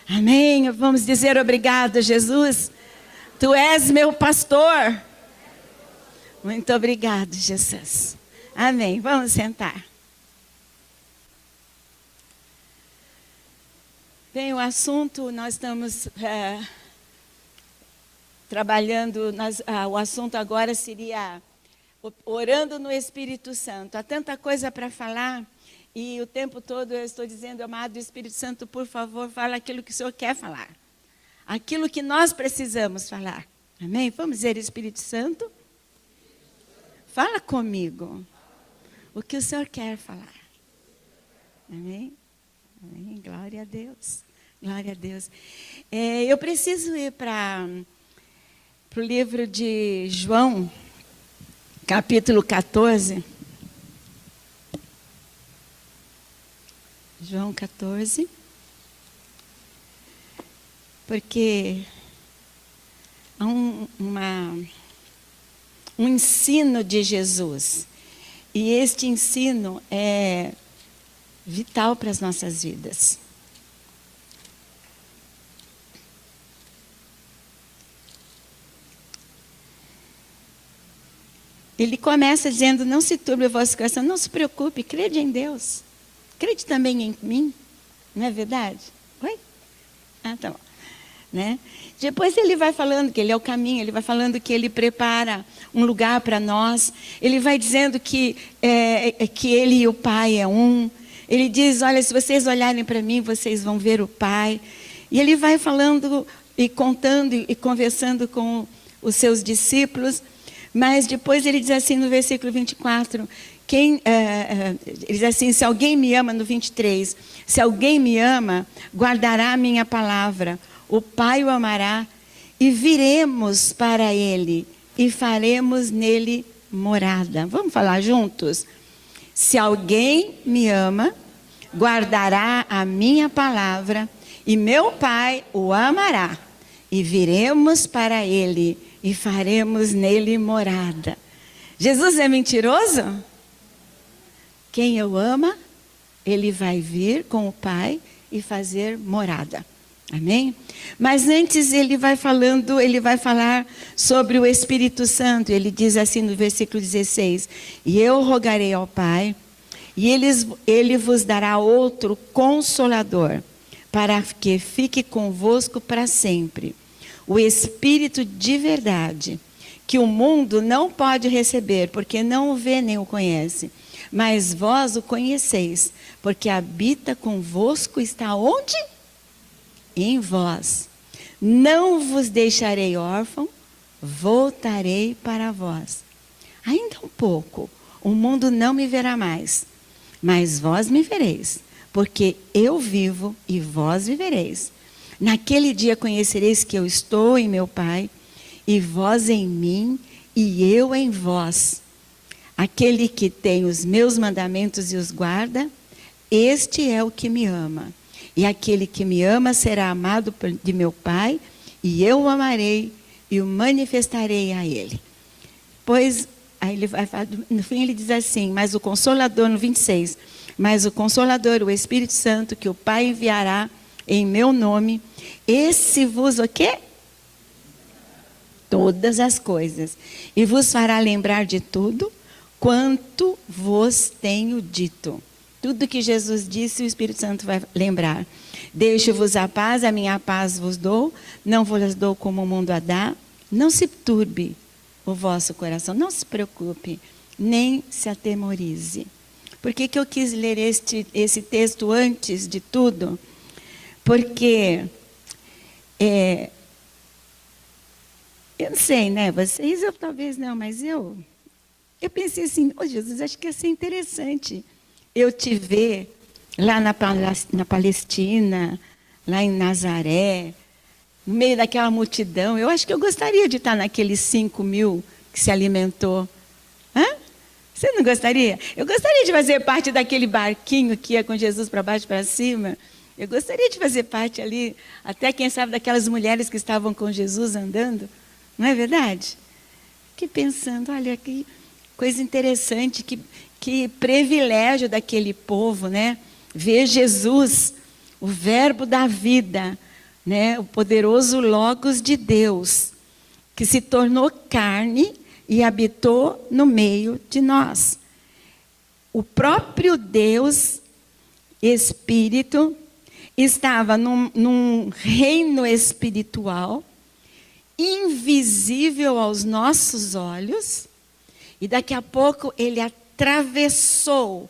Amém. Vamos dizer obrigado, Jesus. Tu és meu pastor. Muito obrigado, Jesus. Amém. Vamos sentar. Bem, o assunto, nós estamos trabalhando, o assunto agora seria orando no Espírito Santo. Há tanta coisa para falar e o tempo todo eu estou dizendo, amado Espírito Santo, por favor, fala aquilo que o Senhor quer falar. Aquilo que nós precisamos falar. Amém? Vamos dizer, Espírito Santo, fala comigo o que o Senhor quer falar. Amém? Amém. Glória a Deus. Glória a Deus. Eu preciso ir para o livro de João, capítulo 14. João 14. Porque há um ensino de Jesus. E este ensino é vital para as nossas vidas. Ele começa dizendo, não se turbe o vosso coração, não se preocupe, crede em Deus. Crede também em mim, não é verdade? Oi? Ah, tá bom. Né? Depois ele vai falando que ele é o caminho, ele vai falando que ele prepara um lugar para nós, ele vai dizendo que ele e o Pai é um. Ele diz, olha, se vocês olharem para mim, vocês vão ver o Pai. E ele vai falando e contando e conversando com os seus discípulos. Mas depois ele diz assim no versículo 24, ele diz assim, se alguém me ama, no 23, se alguém me ama, guardará a minha palavra, o Pai o amará, e viremos para ele, e faremos nele morada. Vamos falar juntos? Se alguém me ama, guardará a minha palavra, e meu Pai o amará, e viremos para ele, e faremos nele morada. Jesus é mentiroso? Quem eu ama, ele vai vir com o Pai e fazer morada. Amém? Mas antes ele vai falar sobre o Espírito Santo. Ele diz assim no versículo 16, e eu rogarei ao Pai, e ele vos dará outro Consolador, para que fique convosco para sempre. O Espírito de verdade, que o mundo não pode receber, porque não o vê nem o conhece. Mas vós o conheceis, porque habita convosco, está onde? Em vós. Não vos deixarei órfão, voltarei para vós. Ainda um pouco, o mundo não me verá mais, mas vós me vereis, porque eu vivo e vós vivereis. Naquele dia conhecereis que eu estou em meu Pai, e vós em mim, e eu em vós. Aquele que tem os meus mandamentos e os guarda, este é o que me ama. E aquele que me ama será amado de meu Pai, e eu o amarei e o manifestarei a ele. Pois, aí ele vai, no fim ele diz assim, mas o Consolador, no 26, mas o Consolador, o Espírito Santo, que o Pai enviará em meu nome, esse vos o quê? Todas as coisas. E vos fará lembrar de tudo quanto vos tenho dito. Tudo que Jesus disse, o Espírito Santo vai lembrar. Deixo-vos a paz, a minha paz vos dou, não vos dou como o mundo a dá. Não se turbe o vosso coração, não se preocupe, nem se atemorize. Por que eu quis ler esse texto antes de tudo? Porque, eu não sei, né? Vocês, eu talvez não, mas eu pensei assim, Jesus, acho que ia ser interessante eu te ver lá na Palestina, lá em Nazaré, no meio daquela multidão. Eu acho que eu gostaria de estar naqueles 5.000 que se alimentou. Hã? Você não gostaria? Eu gostaria de fazer parte daquele barquinho que ia com Jesus para baixo e para cima. Eu gostaria de fazer parte ali, até quem sabe daquelas mulheres que estavam com Jesus andando. Não é verdade? Fiquei pensando, olha que coisa interessante, que privilégio daquele povo, né? Ver Jesus, o verbo da vida, né? O poderoso Logos de Deus, que se tornou carne e habitou no meio de nós. O próprio Deus, Espírito, estava num reino espiritual, invisível aos nossos olhos, e daqui a pouco ele atravessou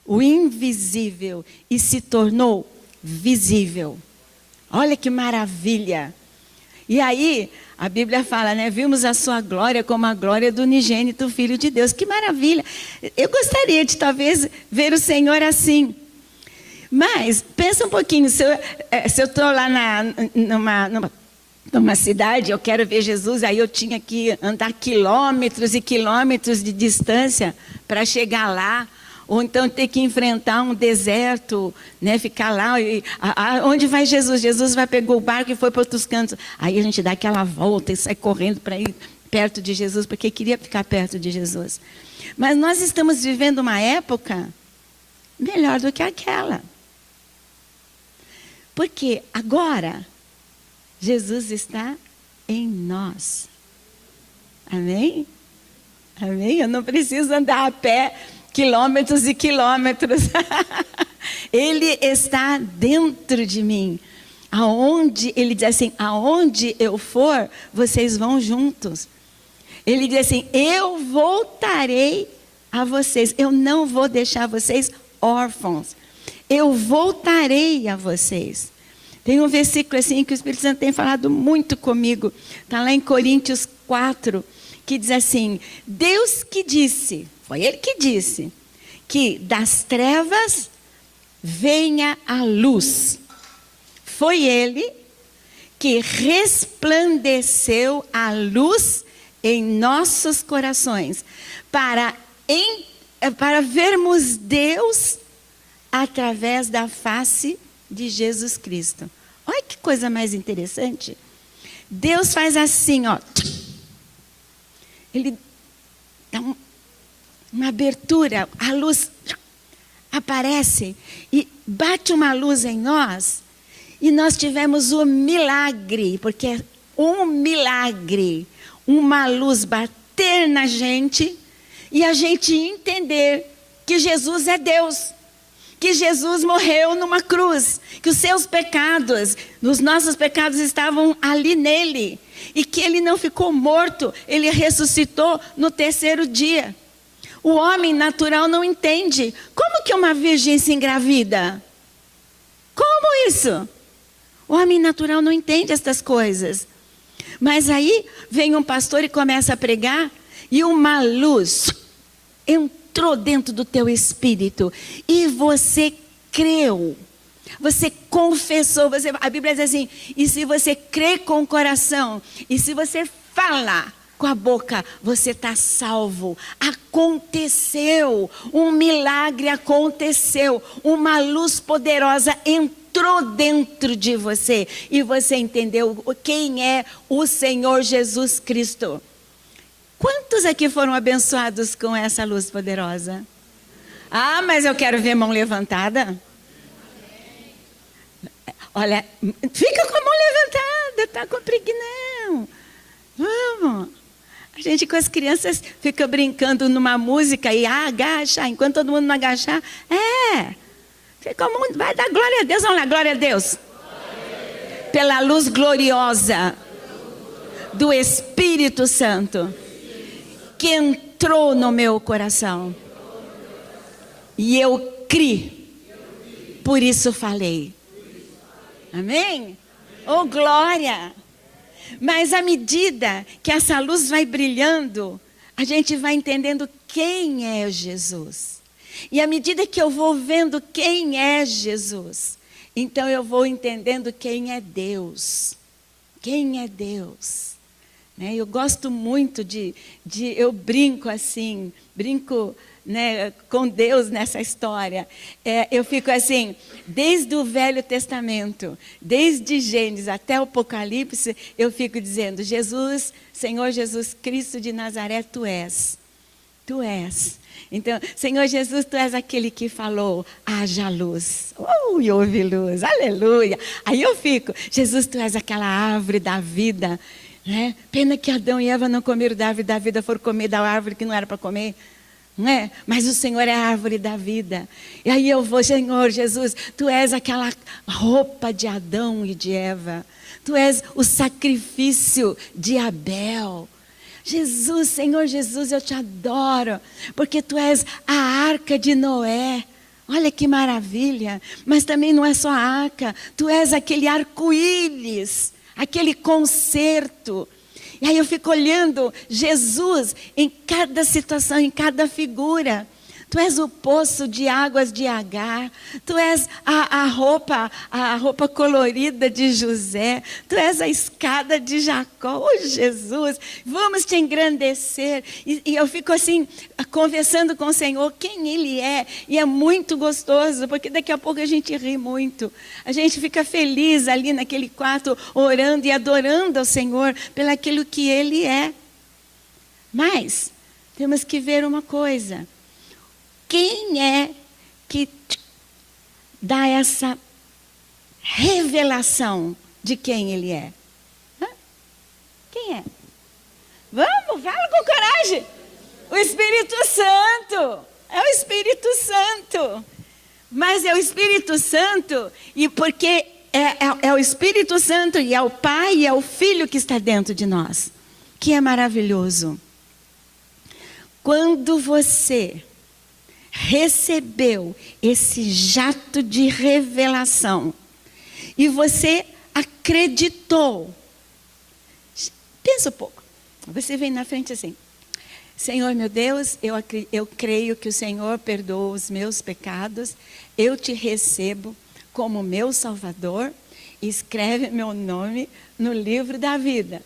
o invisível e se tornou visível. Olha que maravilha! E aí, a Bíblia fala, né? Vimos a sua glória como a glória do unigênito Filho de Deus. Que maravilha! Eu gostaria de talvez ver o Senhor assim. Mas, pensa um pouquinho, se eu estou lá numa cidade, eu quero ver Jesus, aí eu tinha que andar quilômetros e quilômetros de distância para chegar lá. Ou então ter que enfrentar um deserto, né? Ficar lá. Onde vai Jesus? Jesus pegou o barco e foi para outros cantos. Aí a gente dá aquela volta e sai correndo para ir perto de Jesus, porque queria ficar perto de Jesus. Mas nós estamos vivendo uma época melhor do que aquela. Porque agora Jesus está em nós. Amém? Amém? Eu não preciso andar a pé quilômetros e quilômetros. Ele está dentro de mim. Aonde, ele diz assim, aonde eu for, vocês vão juntos. Ele diz assim, eu voltarei a vocês. Eu não vou deixar vocês órfãos. Eu voltarei a vocês. Tem um versículo assim que o Espírito Santo tem falado muito comigo. Está lá em Coríntios 4, que diz assim, Deus que disse, foi Ele que disse, que das trevas venha a luz. Foi Ele que resplandeceu a luz em nossos corações, para vermos Deus através da face de Jesus Cristo. Olha que coisa mais interessante. Deus faz assim, ó. Ele dá uma abertura, a luz aparece e bate uma luz em nós. E nós tivemos o milagre, porque é um milagre, uma luz bater na gente e a gente entender que Jesus é Deus. Que Jesus morreu numa cruz, que os seus pecados, os nossos pecados estavam ali nele, e que ele não ficou morto, ele ressuscitou no terceiro dia. O homem natural não entende. Como que uma virgem se engravida? Como isso? O homem natural não entende estas coisas. Mas aí vem um pastor e começa a pregar, e uma luz entrou dentro do teu espírito e você creu, você confessou, a Bíblia diz assim, e se você crê com o coração, e se você fala com a boca, você está salvo. Aconteceu, um milagre aconteceu, uma luz poderosa entrou dentro de você, e você entendeu quem é o Senhor Jesus Cristo. Quantos aqui foram abençoados com essa luz poderosa? Ah, mas eu quero ver mão levantada. Olha, fica com a mão levantada, está com preguiça, não. Vamos. A gente com as crianças fica brincando numa música e agacha, enquanto todo mundo não agachar. Fica o mundo, vai dar glória a Deus, vamos lá, glória a Deus. Pela luz gloriosa do Espírito Santo, que entrou no meu coração. E eu criei, por isso falei. Amém? Oh, glória! Mas à medida que essa luz vai brilhando, a gente vai entendendo quem é Jesus. E à medida que eu vou vendo quem é Jesus, então eu vou entendendo quem é Deus. Quem é Deus? Eu gosto muito eu brinco assim, né, com Deus nessa história. Eu fico assim, desde o Velho Testamento, desde Gênesis até o Apocalipse, eu fico dizendo, Jesus, Senhor Jesus Cristo de Nazaré, Tu Tu és. Então, Senhor Jesus, Tu és aquele que falou, haja luz. E houve luz, aleluia. Aí eu fico, Jesus, Tu és aquela árvore da vida. Né? Pena que Adão e Eva não comeram da árvore da vida, foram comer da árvore que não era para comer. Não é? Mas o Senhor é a árvore da vida. E aí eu vou, Senhor Jesus, Tu és aquela roupa de Adão e de Eva. Tu és o sacrifício de Abel. Jesus, Senhor Jesus, eu Te adoro, porque Tu és a arca de Noé. Olha que maravilha. Mas também não é só a arca, Tu és aquele arco-íris, aquele concerto. E aí eu fico olhando Jesus em cada situação, em cada figura. Tu és o poço de águas de Agar. Tu és a roupa colorida de José. Tu és a escada de Jacó. Oh, Jesus, vamos Te engrandecer. E eu fico assim, conversando com o Senhor, quem Ele é. E é muito gostoso, porque daqui a pouco a gente ri muito. A gente fica feliz ali naquele quarto, orando e adorando ao Senhor pelaquilo que Ele é. Mas, temos que ver uma coisa. Quem é que dá essa revelação de quem Ele é? Hã? Quem é? Vamos, fala com coragem. O Espírito Santo. É o Espírito Santo. Mas é o Espírito Santo, e porque é o Espírito Santo, e é o Pai, e é o Filho que está dentro de nós. Que é maravilhoso. Quando você recebeu esse jato de revelação e você acreditou, pensa um pouco, você vem na frente assim, Senhor meu Deus, eu creio que o Senhor perdoa os meus pecados, eu Te recebo como meu Salvador, escreve meu nome no livro da vida.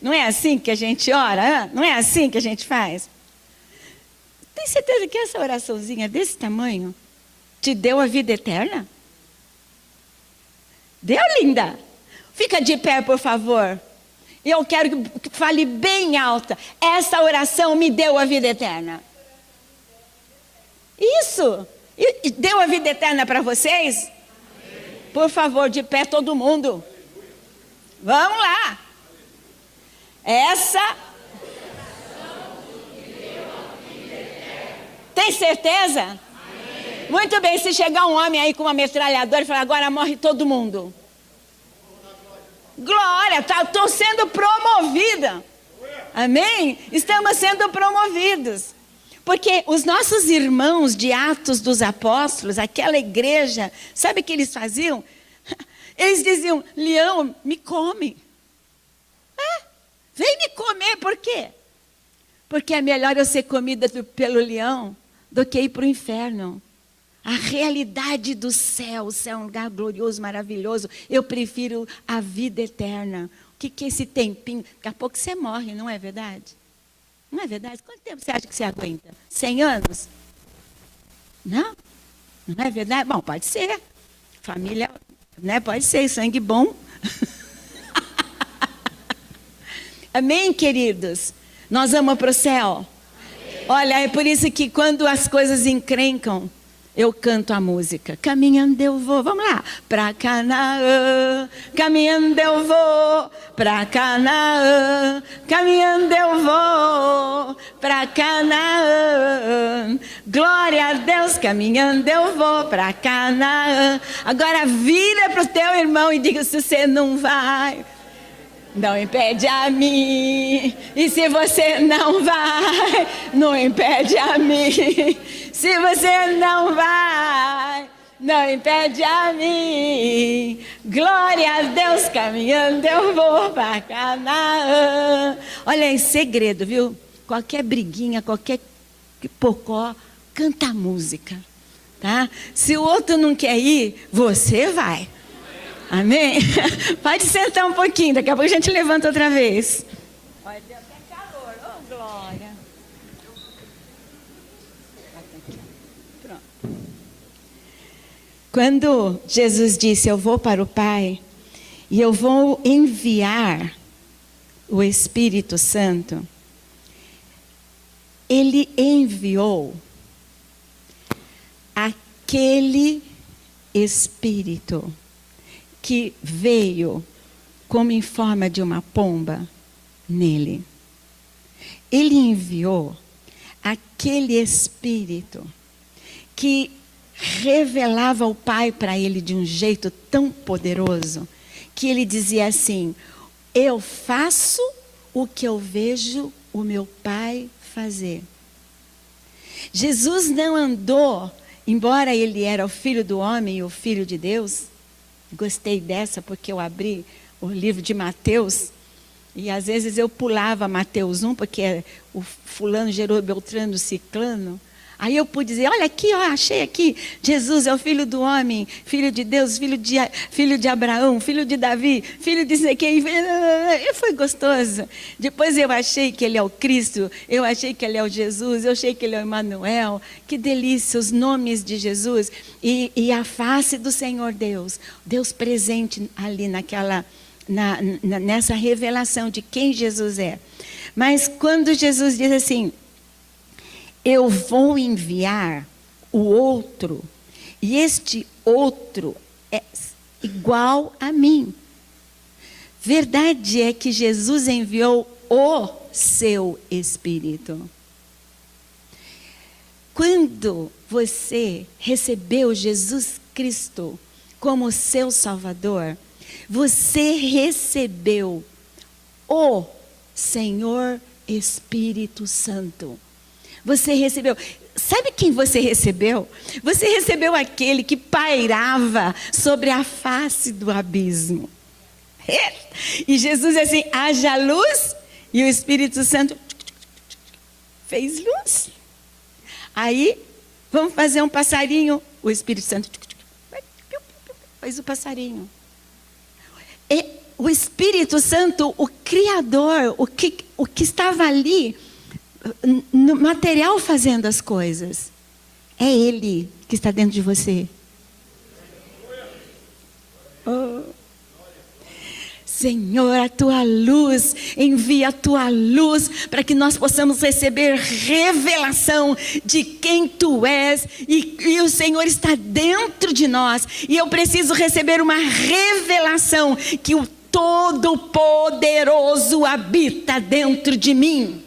Não é assim que a gente ora? Não é assim que a gente faz? Tem certeza que essa oraçãozinha desse tamanho te deu a vida eterna? Deu, linda? Fica de pé, por favor. Eu quero que fale bem alta. Essa oração me deu a vida eterna. Isso. E deu a vida eterna para vocês? Por favor, de pé todo mundo. Vamos lá. Essa... Tem certeza? Amém. Muito bem, se chegar um homem aí com uma metralhadora e falar, agora morre todo mundo. Glória, estou sendo promovida. Amém? Estamos sendo promovidos. Porque os nossos irmãos de Atos dos Apóstolos, aquela igreja, sabe o que eles faziam? Eles diziam, leão, me come. Vem me comer, por quê? Porque é melhor eu ser comida pelo leão do que ir para o inferno. A realidade do céu, o céu é um lugar glorioso, maravilhoso. Eu prefiro a vida eterna. O que é esse tempinho? Daqui a pouco você morre, não é verdade? Não é verdade? Quanto tempo você acha que você aguenta? 100 anos? Não? Não é verdade? Bom, pode ser. Família, né? Pode ser, sangue bom. Amém, queridos? Nós vamos para o céu. Olha, é por isso que quando as coisas encrencam, eu canto a música. Caminhando eu vou, vamos lá. Pra Canaã, caminhando eu vou. Pra Canaã, caminhando eu vou. Pra Canaã, glória a Deus, caminhando eu vou. Pra Canaã. Agora vira para o teu irmão e diga se você não vai. Não impede a mim, e se você não vai, não impede a mim. Se você não vai, não impede a mim. Glória a Deus, caminhando eu vou para Canaã. Olha, é segredo, viu? Qualquer briguinha, qualquer pocó, canta a música, tá? Se o outro não quer ir, você vai. Amém? Pode sentar um pouquinho, daqui a pouco a gente levanta outra vez. Olha, deu até calor, oh glória. Pronto. Quando Jesus disse, eu vou para o Pai, e eu vou enviar o Espírito Santo, Ele enviou aquele Espírito que veio como em forma de uma pomba nele. Ele enviou aquele Espírito que revelava o Pai para ele de um jeito tão poderoso, que ele dizia assim: eu faço o que eu vejo o meu Pai fazer. Jesus não andou, embora ele era o Filho do homem e o Filho de Deus. Gostei dessa porque eu abri o livro de Mateus e às vezes eu pulava Mateus 1, porque o fulano gerou Beltrano Ciclano. Aí eu pude dizer, olha aqui, ó, achei aqui, Jesus é o Filho do homem, Filho de Deus, filho de Abraão, filho de Davi, filho de sei quem. E foi gostoso. Depois eu achei que ele é o Cristo, eu achei que ele é o Jesus, eu achei que ele é o Emmanuel. Que delícia, os nomes de Jesus. E a face do Senhor Deus, Deus presente ali nessa revelação de quem Jesus é. Mas quando Jesus diz assim, eu vou enviar o outro, e este outro é igual a mim. Verdade é que Jesus enviou o seu Espírito. Quando você recebeu Jesus Cristo como seu Salvador, você recebeu o Senhor Espírito Santo. Você recebeu. Sabe quem você recebeu? Você recebeu aquele que pairava sobre a face do abismo. E Jesus é assim, haja luz, e o Espírito Santo fez luz. Aí, vamos fazer um passarinho. O Espírito Santo fez o passarinho. E o Espírito Santo, o Criador, o que estava ali, no material fazendo as coisas, é Ele que está dentro de você. Oh. Senhor, a tua luz, envia a tua luz para que nós possamos receber revelação de quem tu és, e o Senhor está dentro de nós, e eu preciso receber uma revelação que o Todo-Poderoso habita dentro de mim.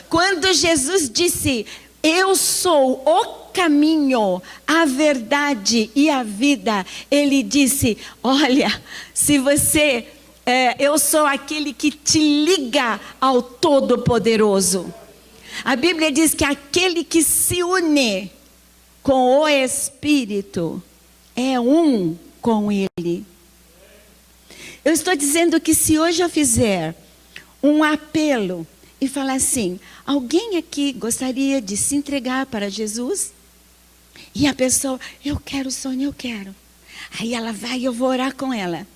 Quando Jesus disse, eu sou o caminho, a verdade e a vida, ele disse, olha, se você, eu sou aquele que te liga ao Todo-Poderoso. A Bíblia diz que aquele que se une com o Espírito é um com Ele. Eu estou dizendo que se hoje eu fizer um apelo e falar assim, alguém aqui gostaria de se entregar para Jesus? E a pessoa, eu quero, Sônia, eu quero. Aí ela vai, eu vou orar com ela.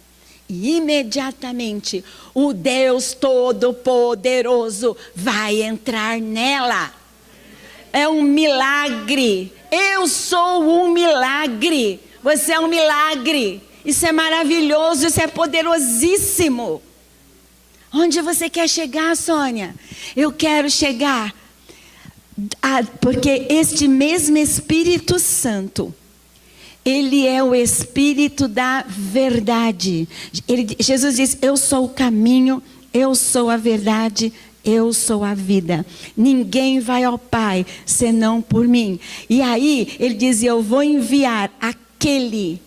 E imediatamente o Deus Todo-Poderoso vai entrar nela. É um milagre. Eu sou um milagre. Você é um milagre. Isso é maravilhoso, isso é poderosíssimo. Onde você quer chegar, Sônia? Eu quero chegar, porque este mesmo Espírito Santo, ele é o Espírito da verdade. Jesus diz, eu sou o caminho, eu sou a verdade, eu sou a vida. Ninguém vai ao Pai senão por mim. E aí ele diz, eu vou enviar aquele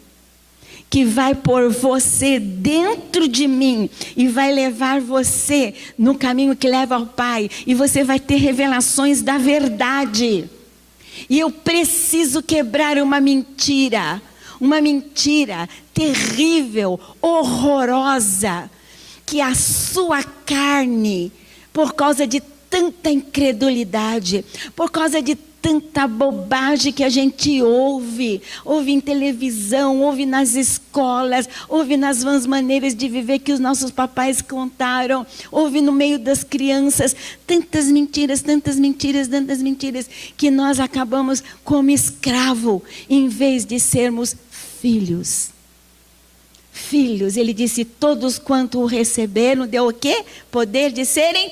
que vai pôr você dentro de mim e vai levar você no caminho que leva ao Pai, e você vai ter revelações da verdade. E eu preciso quebrar uma mentira terrível, horrorosa, que a sua carne, por causa de tanta incredulidade, por causa de tanta bobagem que a gente ouve em televisão, ouve nas escolas, ouve nas vãs maneiras de viver que os nossos papais contaram, ouve no meio das crianças, tantas mentiras, que nós acabamos como escravo, em vez de sermos filhos. Filhos, ele disse, todos quanto o receberam, deu o quê? Poder de serem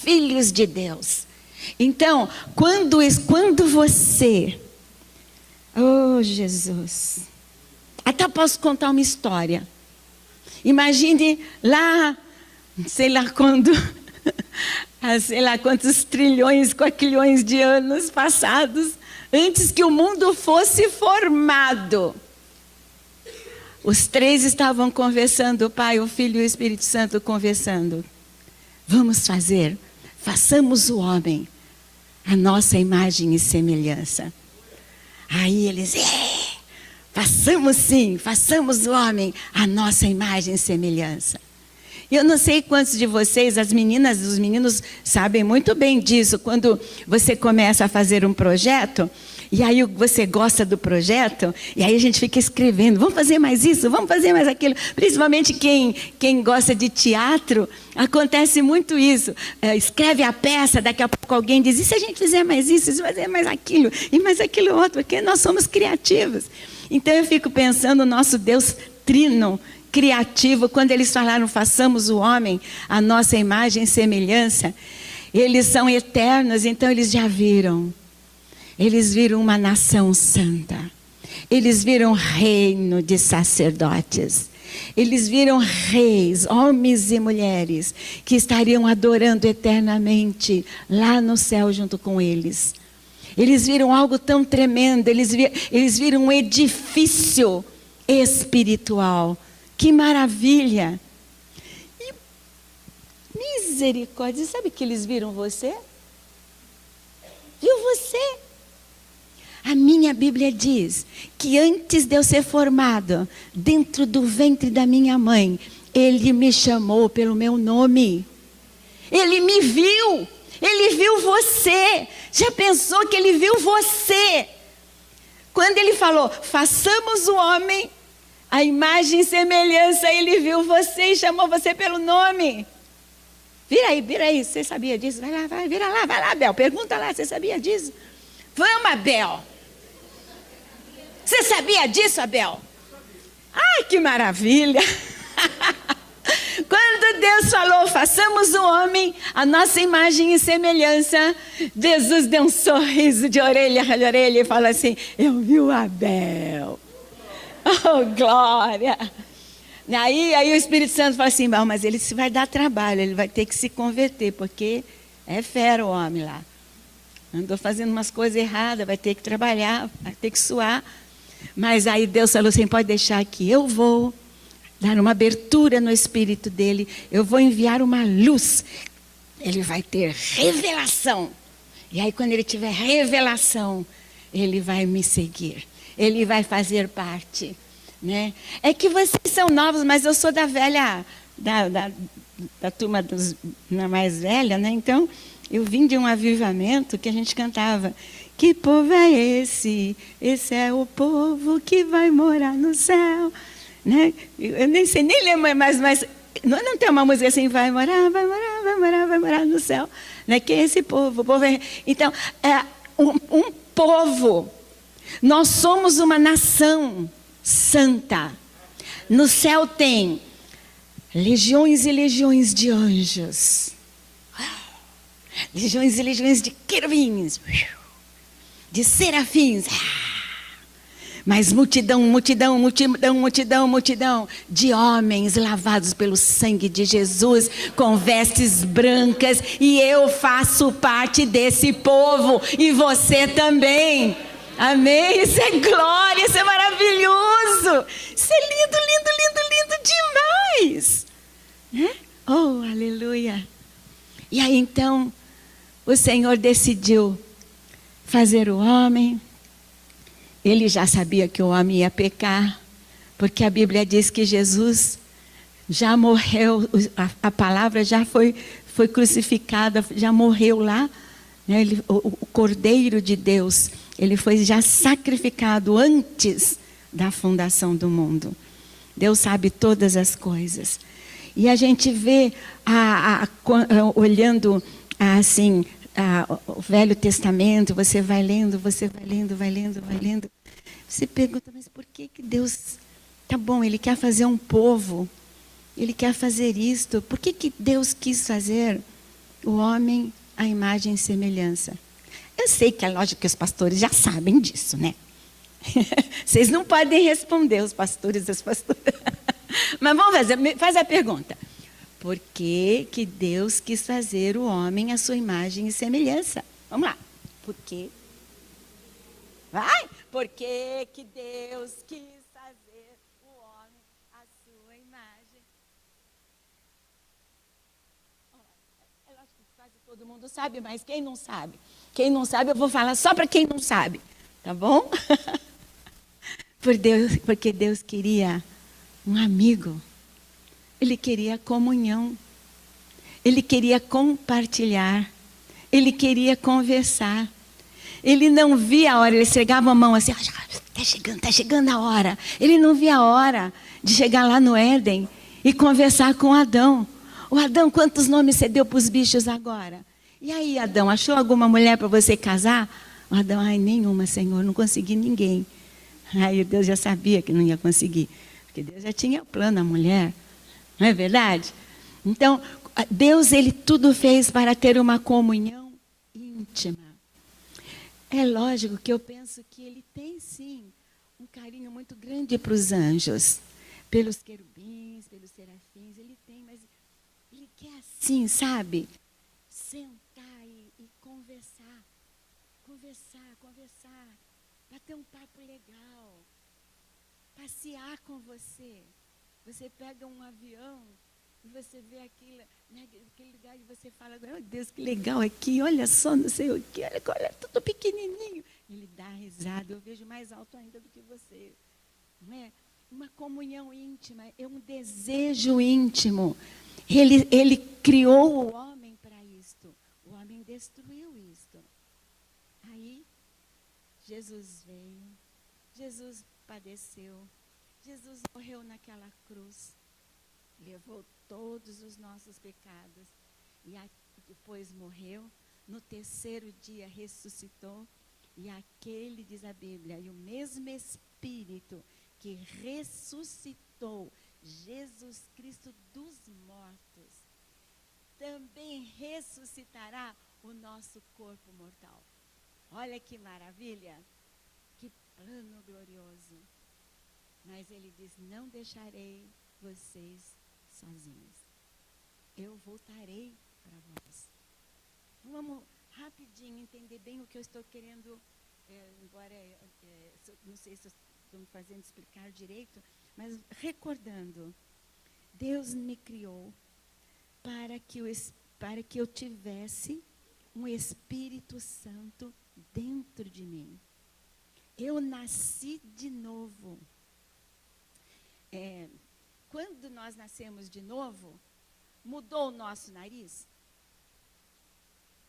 filhos de Deus. Então, quando você... Oh, Jesus. Até posso contar uma história. Imagine lá, sei lá quando, sei lá quantos trilhões, quatrilhões de anos passados, antes que o mundo fosse formado. Os três estavam conversando, o Pai, o Filho e o Espírito Santo conversando. Façamos o homem a nossa imagem e semelhança. Aí eles, façamos o homem a nossa imagem e semelhança. Eu não sei quantos de vocês, as meninas, os meninos sabem muito bem disso. Quando você começa a fazer um projeto, e aí você gosta do projeto, e aí a gente fica escrevendo, vamos fazer mais isso, vamos fazer mais aquilo. Principalmente quem gosta de teatro, acontece muito isso. Escreve a peça, daqui a pouco alguém diz, e se a gente fizer mais isso, se fazer mais aquilo, e mais aquilo outro, porque nós somos criativos. Então eu fico pensando, o nosso Deus trino, criativo, quando eles falaram, façamos o homem a nossa imagem e semelhança, eles são eternos, então eles já viram. Eles viram uma nação santa. Eles viram reino de sacerdotes. Eles viram reis, homens e mulheres, que estariam adorando eternamente lá no céu junto com eles. Eles viram algo tão tremendo, eles viram um edifício espiritual. Que maravilha! E, misericórdia, sabe que eles viram você? Viu você? A minha Bíblia diz que antes de eu ser formado dentro do ventre da minha mãe, Ele me chamou pelo meu nome. Ele me viu. Ele viu você. Já pensou que Ele viu você? Quando Ele falou, façamos o homem a imagem e semelhança, Ele viu você e chamou você pelo nome. Vira aí, você sabia disso? Vai lá, Abel, pergunta lá, você sabia disso? Vamos, Abel. Você sabia disso, Abel? Ai, que maravilha. Quando Deus falou, façamos o homem a nossa imagem e semelhança, Jesus deu um sorriso de orelha a orelha e falou assim, eu vi o Abel. Oh, glória! Aí o Espírito Santo fala assim, mas ele vai dar trabalho, ele vai ter que se converter, porque é fera o homem lá. Andou fazendo umas coisas erradas, vai ter que trabalhar, vai ter que suar. Mas aí Deus falou assim, pode deixar aqui, eu vou dar uma abertura no espírito dele, eu vou enviar uma luz, ele vai ter revelação. E aí quando ele tiver revelação, ele vai me seguir. Ele vai fazer parte, né? É que vocês são novos, mas eu sou da velha, da turma na mais velha, né? Então, eu vim de um avivamento que a gente cantava. Que povo é esse? Esse é o povo que vai morar no céu, né? Eu nem sei, nem lembro mais, mas não tem uma música assim, vai morar no céu, né? Que é esse povo? O povo é... Então, é um povo. Nós somos uma nação santa. No céu tem legiões e legiões de anjos. Legiões e legiões de querubins. De serafins. Mas multidão de homens lavados pelo sangue de Jesus, com vestes brancas. E eu faço parte desse povo. E você também. Amém? Isso é glória, isso é maravilhoso. Isso é lindo demais. Né? Oh, aleluia. E aí então, o Senhor decidiu fazer o homem. Ele já sabia que o homem ia pecar, porque a Bíblia diz que Jesus já morreu, a palavra já foi crucificada, já morreu lá, né? O Cordeiro de Deus, ele foi já sacrificado antes da fundação do mundo. Deus sabe todas as coisas. E a gente vê, olhando assim, o Velho Testamento, você vai lendo. Você pergunta, mas por que Deus... Tá bom, Ele quer fazer um povo. Ele quer fazer isto. Por que Deus quis fazer o homem à imagem e semelhança. Eu sei que é lógico que os pastores já sabem disso, né? Vocês não podem responder, os pastores e as pastoras. Mas vamos faz a pergunta. Por que que Deus quis fazer o homem à sua imagem e semelhança? Vamos lá. Por quê? Vai! Por que que Deus quis fazer o homem à sua imagem? É lógico que quase todo mundo sabe, mas quem não sabe? Quem não sabe, eu vou falar só para quem não sabe. Tá bom? Porque Deus queria um amigo. Ele queria comunhão. Ele queria compartilhar. Ele queria conversar. Ele não via a hora, ele esfregava a mão assim, está chegando a hora. Ele não via a hora de chegar lá no Éden e conversar com Adão. O Adão, quantos nomes você deu para os bichos agora? E aí, Adão, achou alguma mulher para você casar? O Adão, nenhuma, Senhor, não consegui ninguém. Aí Deus já sabia que não ia conseguir, porque Deus já tinha o plano, a mulher. Não é verdade? Então, Deus, ele tudo fez para ter uma comunhão íntima. É lógico que eu penso que ele tem, sim, um carinho muito grande para os anjos. Pelos querubins, pelos serafins, ele tem, mas ele quer assim, sabe? Sentar e conversar. Conversar. Bater um papo legal. Passear com você. Você pega um avião e você vê aquilo, né, aquele lugar e você fala, meu Deus, que legal aqui, olha só, não sei o que, olha tudo pequenininho. Ele dá risada, eu vejo mais alto ainda do que você. Não é? Uma comunhão íntima, é um desejo íntimo. Ele criou o homem para isto. O homem destruiu isto. Aí, Jesus veio, Jesus padeceu, Jesus morreu naquela cruz, levou todos os nossos pecados e depois morreu, no terceiro dia ressuscitou e aquele, diz a Bíblia, e o mesmo Espírito que ressuscitou Jesus Cristo dos mortos, também ressuscitará o nosso corpo mortal. Olha que maravilha, que plano glorioso. Mas ele diz, não deixarei vocês sozinhos. Eu voltarei para vós. Vamos rapidinho entender bem o que eu estou querendo, embora não sei se estou me fazendo explicar direito, mas recordando, Deus me criou para que eu tivesse um Espírito Santo dentro de mim. Eu nasci de novo. Quando nós nascemos de novo, mudou o nosso nariz?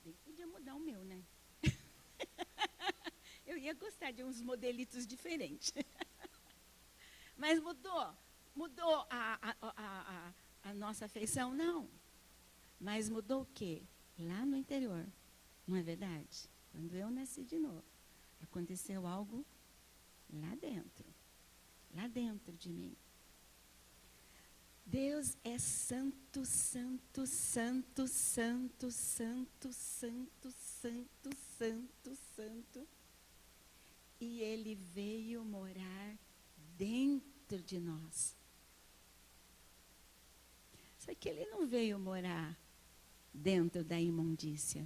Bem, podia mudar o meu, né? Eu ia gostar de uns modelitos diferentes. Mas mudou a nossa feição? Não. Mas mudou o quê? Lá no interior. Não é verdade? Quando eu nasci de novo, aconteceu algo lá dentro de mim. Deus é santo, santo, santo, santo, santo, santo, santo, santo, santo. E ele veio morar dentro de nós. Só que ele não veio morar dentro da imundícia.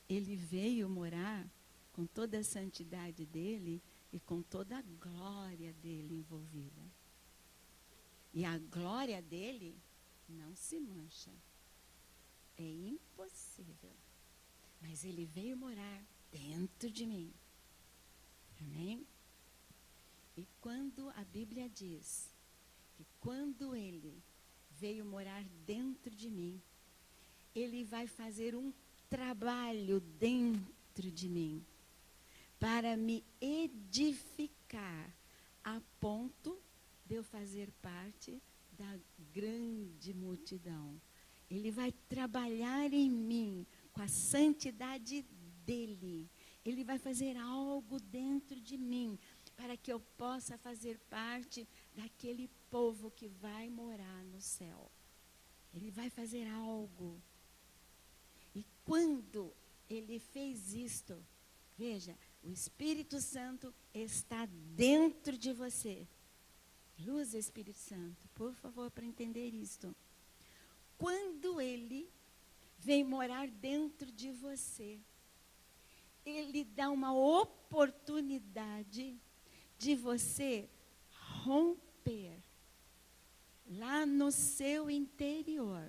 Ele veio morar com toda a santidade dele e com toda a glória dele envolvida. E a glória dele não se mancha. É impossível. Mas ele veio morar dentro de mim. Amém? E quando a Bíblia diz que quando ele veio morar dentro de mim, ele vai fazer um trabalho dentro de mim para me edificar a ponto de eu fazer parte da grande multidão. Ele vai trabalhar em mim com a santidade dele. Ele vai fazer algo dentro de mim para que eu possa fazer parte daquele povo que vai morar no céu. Ele vai fazer algo. E quando ele fez isto, veja, o Espírito Santo está dentro de você. Luz, Espírito Santo, por favor, para entender isto. Quando ele vem morar dentro de você, ele dá uma oportunidade de você romper lá no seu interior.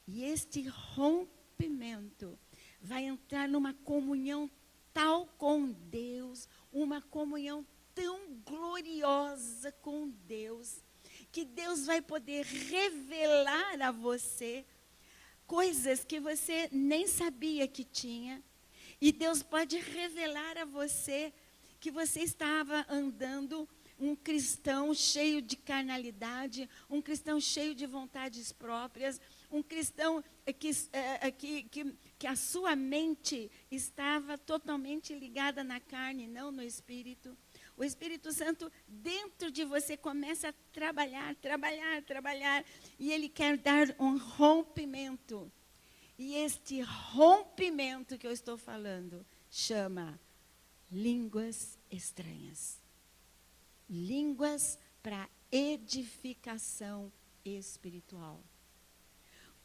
E este rompimento vai entrar numa comunhão tal com Deus, uma comunhão tão gloriosa com Deus, que Deus vai poder revelar a você coisas que você nem sabia que tinha. E Deus pode revelar a você que você estava andando um cristão cheio de carnalidade, um cristão cheio de vontades próprias, um cristão que a sua mente estava totalmente ligada na carne, não no Espírito. O Espírito Santo dentro de você começa a trabalhar, e ele quer dar um rompimento. E este rompimento que eu estou falando chama línguas estranhas. Línguas para edificação espiritual.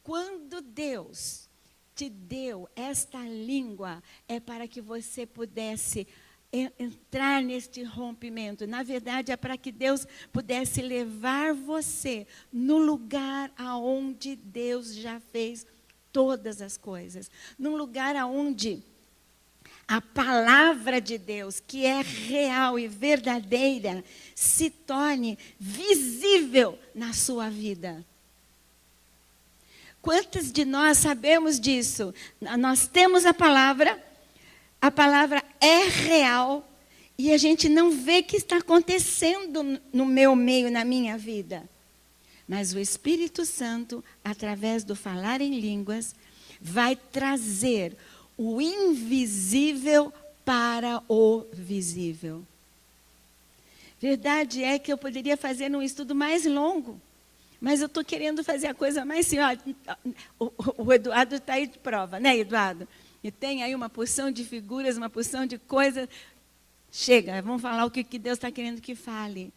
Quando Deus te deu esta língua, é para que você pudesse entrar neste rompimento. Na verdade, é para que Deus pudesse levar você no lugar aonde Deus já fez todas as coisas. Num lugar aonde a palavra de Deus, que é real e verdadeira, se torne visível na sua vida. Quantos de nós sabemos disso? Nós temos a palavra é real, e a gente não vê o que está acontecendo no meu meio, na minha vida. Mas o Espírito Santo, através do falar em línguas, vai trazer o invisível para o visível. Verdade é que eu poderia fazer um estudo mais longo, mas eu estou querendo fazer a coisa mais assim. Ó, o Eduardo está aí de prova, né, Eduardo? E tem aí uma porção de figuras, uma porção de coisas. Chega, vamos falar o que Deus está querendo que fale.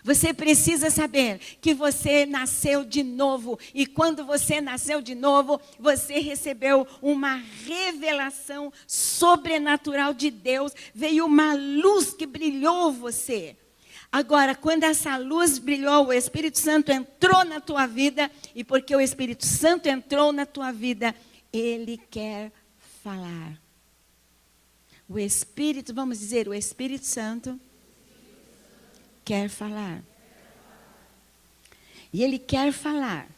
Você precisa saber que você nasceu de novo. E quando você nasceu de novo, você recebeu uma revelação sobrenatural de Deus. Veio uma luz que brilhou você. Agora, quando essa luz brilhou, o Espírito Santo entrou na tua vida. E porque o Espírito Santo entrou na tua vida, ele quer falar. O Espírito, vamos dizer, o Espírito Santo quer falar. E ele quer falar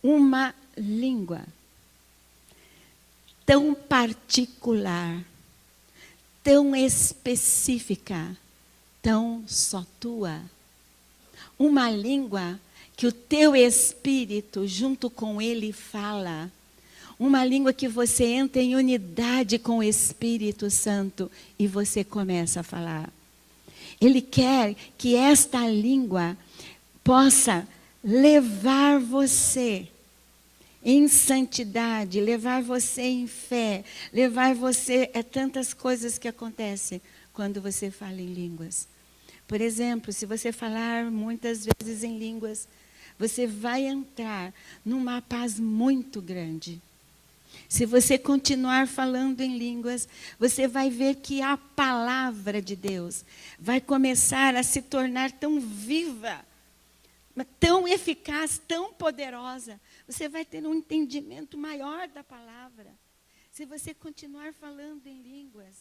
uma língua tão particular, tão específica, tão só tua. Uma língua que o teu espírito junto com ele fala. Uma língua que você entra em unidade com o Espírito Santo e você começa a falar. Ele quer que esta língua possa levar você em santidade, levar você em fé, levar você a tantas coisas que acontecem quando você fala em línguas. Por exemplo, se você falar muitas vezes em línguas, você vai entrar numa paz muito grande. Se você continuar falando em línguas, você vai ver que a palavra de Deus vai começar a se tornar tão viva, tão eficaz, tão poderosa. Você vai ter um entendimento maior da palavra. Se você continuar falando em línguas,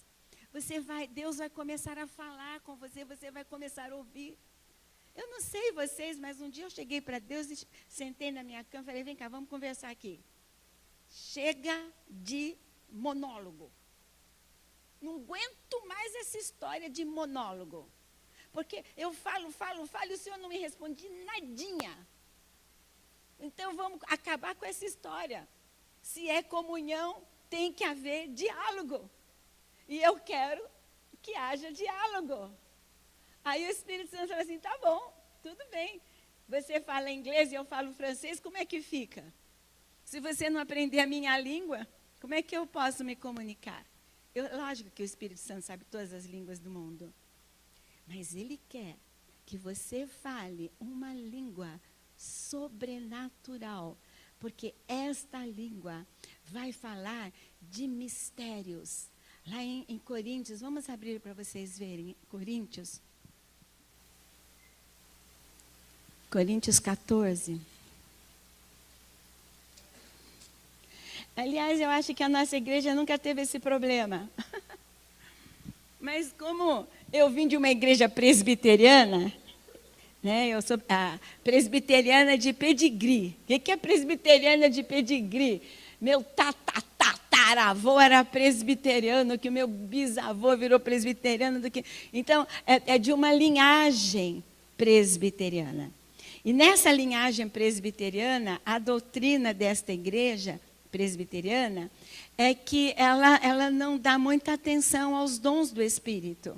Deus vai começar a falar com você, você vai começar a ouvir. Eu não sei vocês, mas um dia eu cheguei para Deus e sentei na minha cama e falei, vem cá, vamos conversar aqui. Chega de monólogo. Não aguento mais essa história de monólogo. Porque eu falo, e o Senhor não me responde nadinha. Então vamos acabar com essa história. Se é comunhão, tem que haver diálogo. E eu quero que haja diálogo. Aí o Espírito Santo fala assim, tá bom, tudo bem. Você fala inglês e eu falo francês, como é que fica? Se você não aprender a minha língua, Como é que eu posso me comunicar? Lógico que o Espírito Santo sabe todas as línguas do mundo. Mas Ele quer que você fale uma língua sobrenatural. Porque esta língua vai falar de mistérios. Lá em Coríntios, vamos abrir para vocês verem. Coríntios 14. Aliás, eu acho que a nossa igreja nunca teve esse problema. Mas como eu vim de uma igreja presbiteriana, né, eu sou a presbiteriana de pedigree. O que é presbiteriana de pedigree? Meu tataravô era presbiteriano, que o meu bisavô virou presbiteriano. Então, é de uma linhagem presbiteriana. E nessa linhagem presbiteriana, a doutrina desta igreja presbiteriana é que ela não dá muita atenção aos dons do Espírito.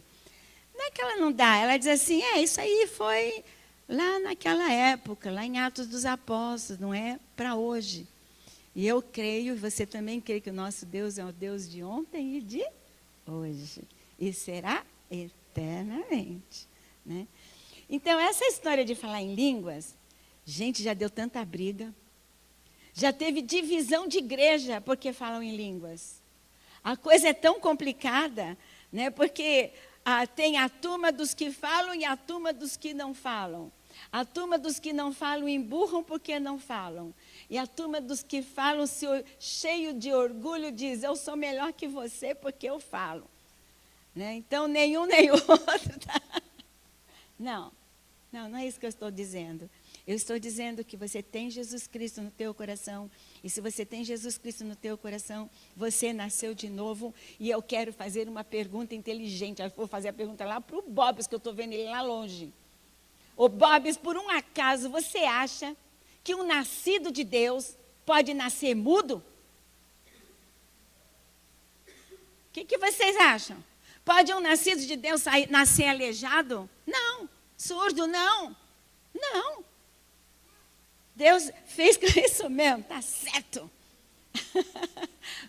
Não é que ela não dá, ela diz assim, isso aí foi lá naquela época, lá em Atos dos Apóstolos, não é para hoje. E eu creio, e você também crê que o nosso Deus é o Deus de ontem e de hoje. E será eternamente. Né? Então, essa história de falar em línguas, gente, já deu tanta briga. Já teve divisão de igreja porque falam em línguas. A coisa é tão complicada, né? Porque tem a turma dos que falam e a turma dos que não falam. A turma dos que não falam emburram porque não falam. E a turma dos que falam, cheio de orgulho, diz, eu sou melhor que você porque eu falo. Né? Então, nenhum nem outro. Tá? Não é isso que eu estou dizendo. Eu estou dizendo que você tem Jesus Cristo no teu coração. E se você tem Jesus Cristo no teu coração, você nasceu de novo. E eu quero fazer uma pergunta inteligente. Eu vou fazer a pergunta lá para o Bobs, que eu estou vendo ele lá longe. Ô Bobs, por um acaso, você acha que um nascido de Deus pode nascer mudo? O que vocês acham? Pode um nascido de Deus nascer aleijado? Não. Surdo? Não. Não. Deus fez com isso mesmo, está certo.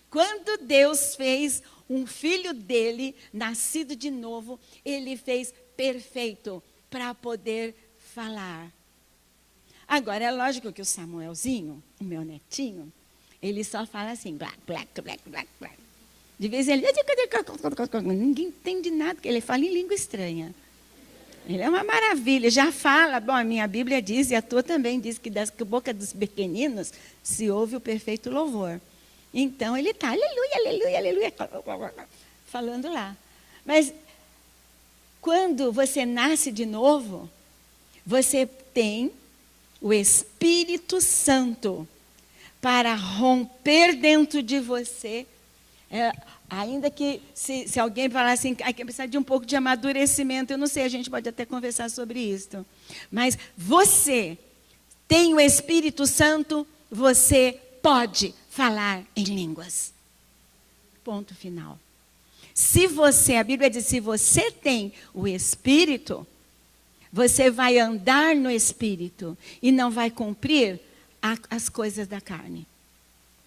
Quando Deus fez um filho dele, nascido de novo, ele fez perfeito para poder falar. Agora, é lógico que o Samuelzinho, o meu netinho, ele só fala assim, black, black, black, black, black. De vez em quando, ninguém entende nada, porque ele fala em língua estranha. Ele é uma maravilha, já fala, bom, a minha Bíblia diz, e a tua também diz, que da boca dos pequeninos se ouve o perfeito louvor. Então, ele está, aleluia, aleluia, aleluia, falando lá. Mas, quando você nasce de novo, você tem o Espírito Santo para romper dentro de você. Ainda que se alguém falar assim, que precisa de um pouco de amadurecimento, eu não sei, a gente pode até conversar sobre isso. Mas você tem o Espírito Santo, você pode falar em línguas. Ponto final. A Bíblia diz, se você tem o Espírito, você vai andar no Espírito e não vai cumprir as coisas da carne.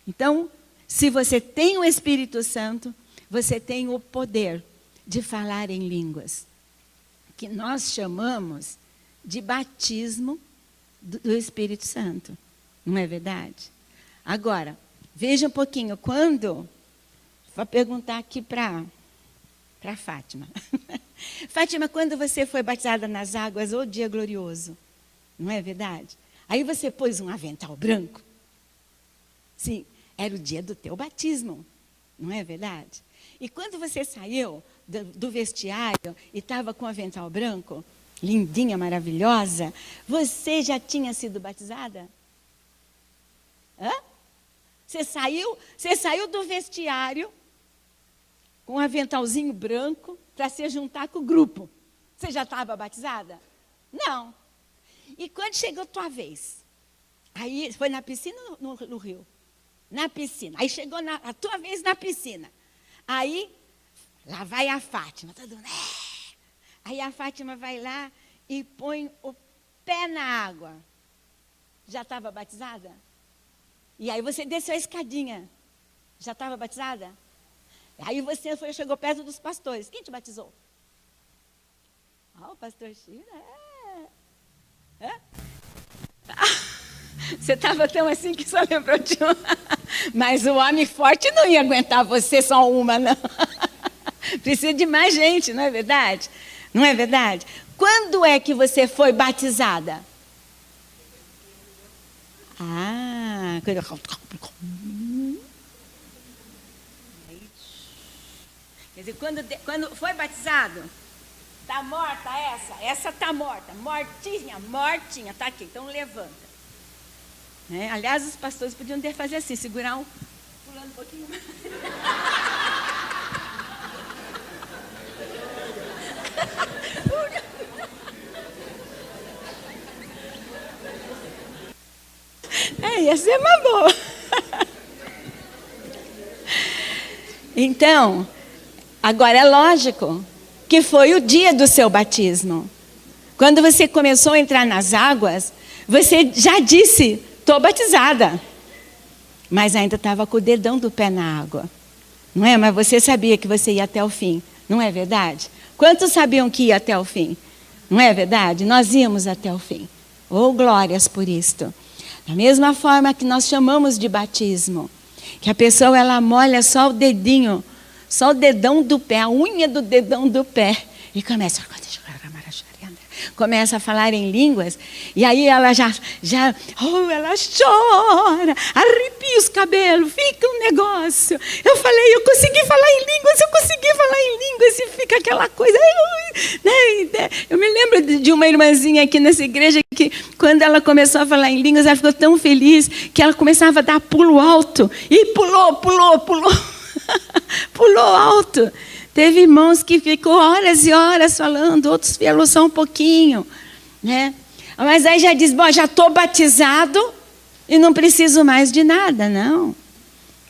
Então, se você tem o Espírito Santo, você tem o poder de falar em línguas, que nós chamamos de batismo do Espírito Santo. Não é verdade? Agora, veja um pouquinho, vou perguntar aqui para Fátima. Fátima, quando você foi batizada nas águas, ô dia glorioso, não é verdade? Aí você pôs um avental branco. Sim. Era o dia do teu batismo, não é verdade? E quando você saiu do vestiário e estava com o avental branco, lindinha, maravilhosa, você já tinha sido batizada? Hã? Você saiu do vestiário com um aventalzinho branco para se juntar com o grupo. Você já estava batizada? Não. E quando chegou a tua vez? Aí foi na piscina ou no rio? Na piscina. Aí chegou a tua vez na piscina. Aí, lá vai a Fátima. Todo mundo, Aí a Fátima vai lá e põe o pé na água. Já estava batizada? E aí você desceu a escadinha. Já estava batizada? Aí você chegou perto dos pastores. Quem te batizou? O pastor Chira. Você estava tão assim que só lembrou de uma. Mas o homem forte não ia aguentar você só uma, não. Precisa de mais gente, não é verdade? Não é verdade? Quando é que você foi batizada? Quer dizer, quando foi batizado, está morta essa está morta, mortinha, está aqui, então levanta. Né? Aliás, os pastores podiam ter fazer assim, segurar pulando um pouquinho mais. Ia ser uma boa. Então, agora é lógico que foi o dia do seu batismo. Quando você começou a entrar nas águas, você já disse, estou batizada. Mas ainda estava com o dedão do pé na água. Não é? Mas você sabia que você ia até o fim. Não é verdade? Quantos sabiam que ia até o fim? Não é verdade? Nós íamos até o fim. Oh, glórias por isto. Da mesma forma que nós chamamos de batismo. Que a pessoa, ela molha só o dedinho, só o dedão do pé, a unha do dedão do pé. E começa a falar em línguas. E aí ela ela chora, arrepia os cabelos, fica um negócio. Eu falei, eu consegui falar em línguas, e fica aquela coisa. Eu me lembro de uma irmãzinha aqui nessa igreja que, quando ela começou a falar em línguas, ela ficou tão feliz que ela começava a dar pulo alto. E pulou. Pulou alto. Teve irmãos que ficou horas e horas falando, outros falou só um pouquinho, né? Mas aí já diz, já estou batizado e não preciso mais de nada, não.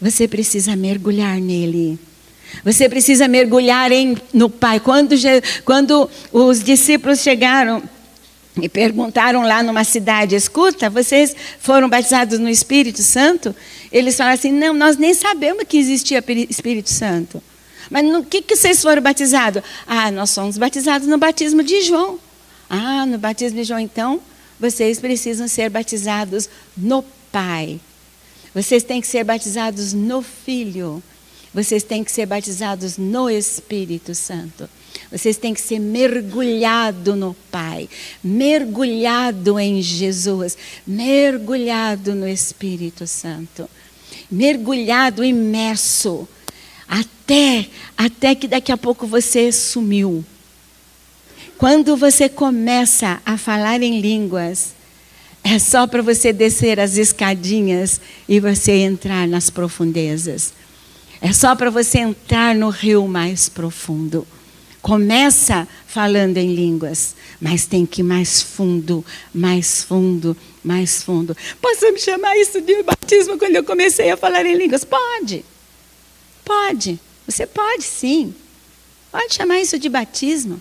Você precisa mergulhar nele. Você precisa mergulhar no Pai. Quando os discípulos chegaram e perguntaram lá numa cidade, escuta, vocês foram batizados no Espírito Santo? Eles falaram assim, não, nós nem sabemos que existia Espírito Santo. Mas no que vocês foram batizados? Nós somos batizados no batismo de João. No batismo de João, então, vocês precisam ser batizados no Pai. Vocês têm que ser batizados no Filho. Vocês têm que ser batizados no Espírito Santo. Vocês têm que ser mergulhado no Pai, mergulhado em Jesus, mergulhado no Espírito Santo, mergulhado, imerso. Até que daqui a pouco você sumiu. Quando você começa a falar em línguas, é só para você descer as escadinhas e você entrar nas profundezas. É só para você entrar no rio mais profundo. Começa falando em línguas, mas tem que ir mais fundo, mais fundo, mais fundo. Posso me chamar isso de batismo quando eu comecei a falar em línguas? Pode. Você pode sim. Pode chamar isso de batismo.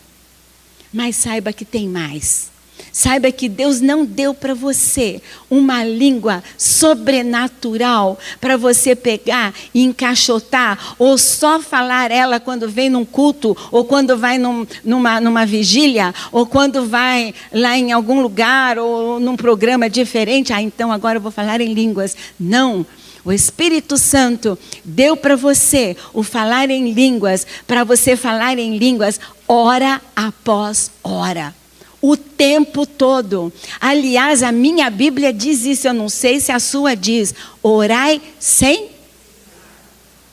Mas saiba que tem mais. Saiba que Deus não deu para você uma língua sobrenatural para você pegar e encaixotar ou só falar ela quando vem num culto ou quando vai numa vigília ou quando vai lá em algum lugar ou num programa diferente. Então agora eu vou falar em línguas. Não. O Espírito Santo deu para você o falar em línguas, para você falar em línguas hora após hora. O tempo todo. Aliás, a minha Bíblia diz isso, eu não sei se a sua diz. Orai sem...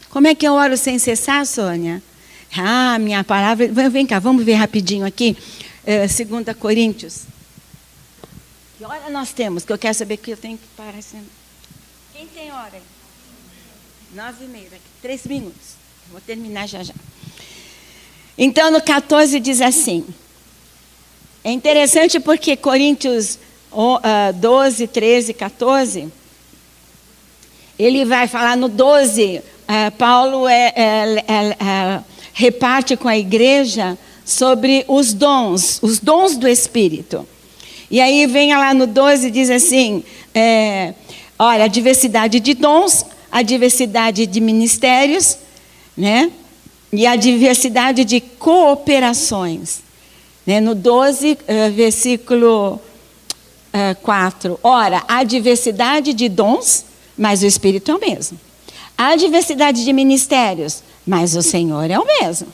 Como é que eu oro sem cessar, Sônia? Minha palavra... Vem cá, vamos ver rapidinho aqui. 2 Coríntios. Que hora nós temos? Que eu quero saber que eu tenho que parar. Quem tem hora aí? 9h30, 3 minutos. Vou terminar já. Então, no 14 diz assim... É interessante porque Coríntios 12, 13, 14, ele vai falar no 12, Paulo reparte com a igreja sobre os dons do Espírito. E aí vem lá no 12 e diz assim, olha, a diversidade de dons, a diversidade de ministérios, né? E a diversidade de cooperações. Né? No 12, versículo 4. Ora, há diversidade de dons, mas o Espírito é o mesmo. Há diversidade de ministérios, mas o Senhor é o mesmo.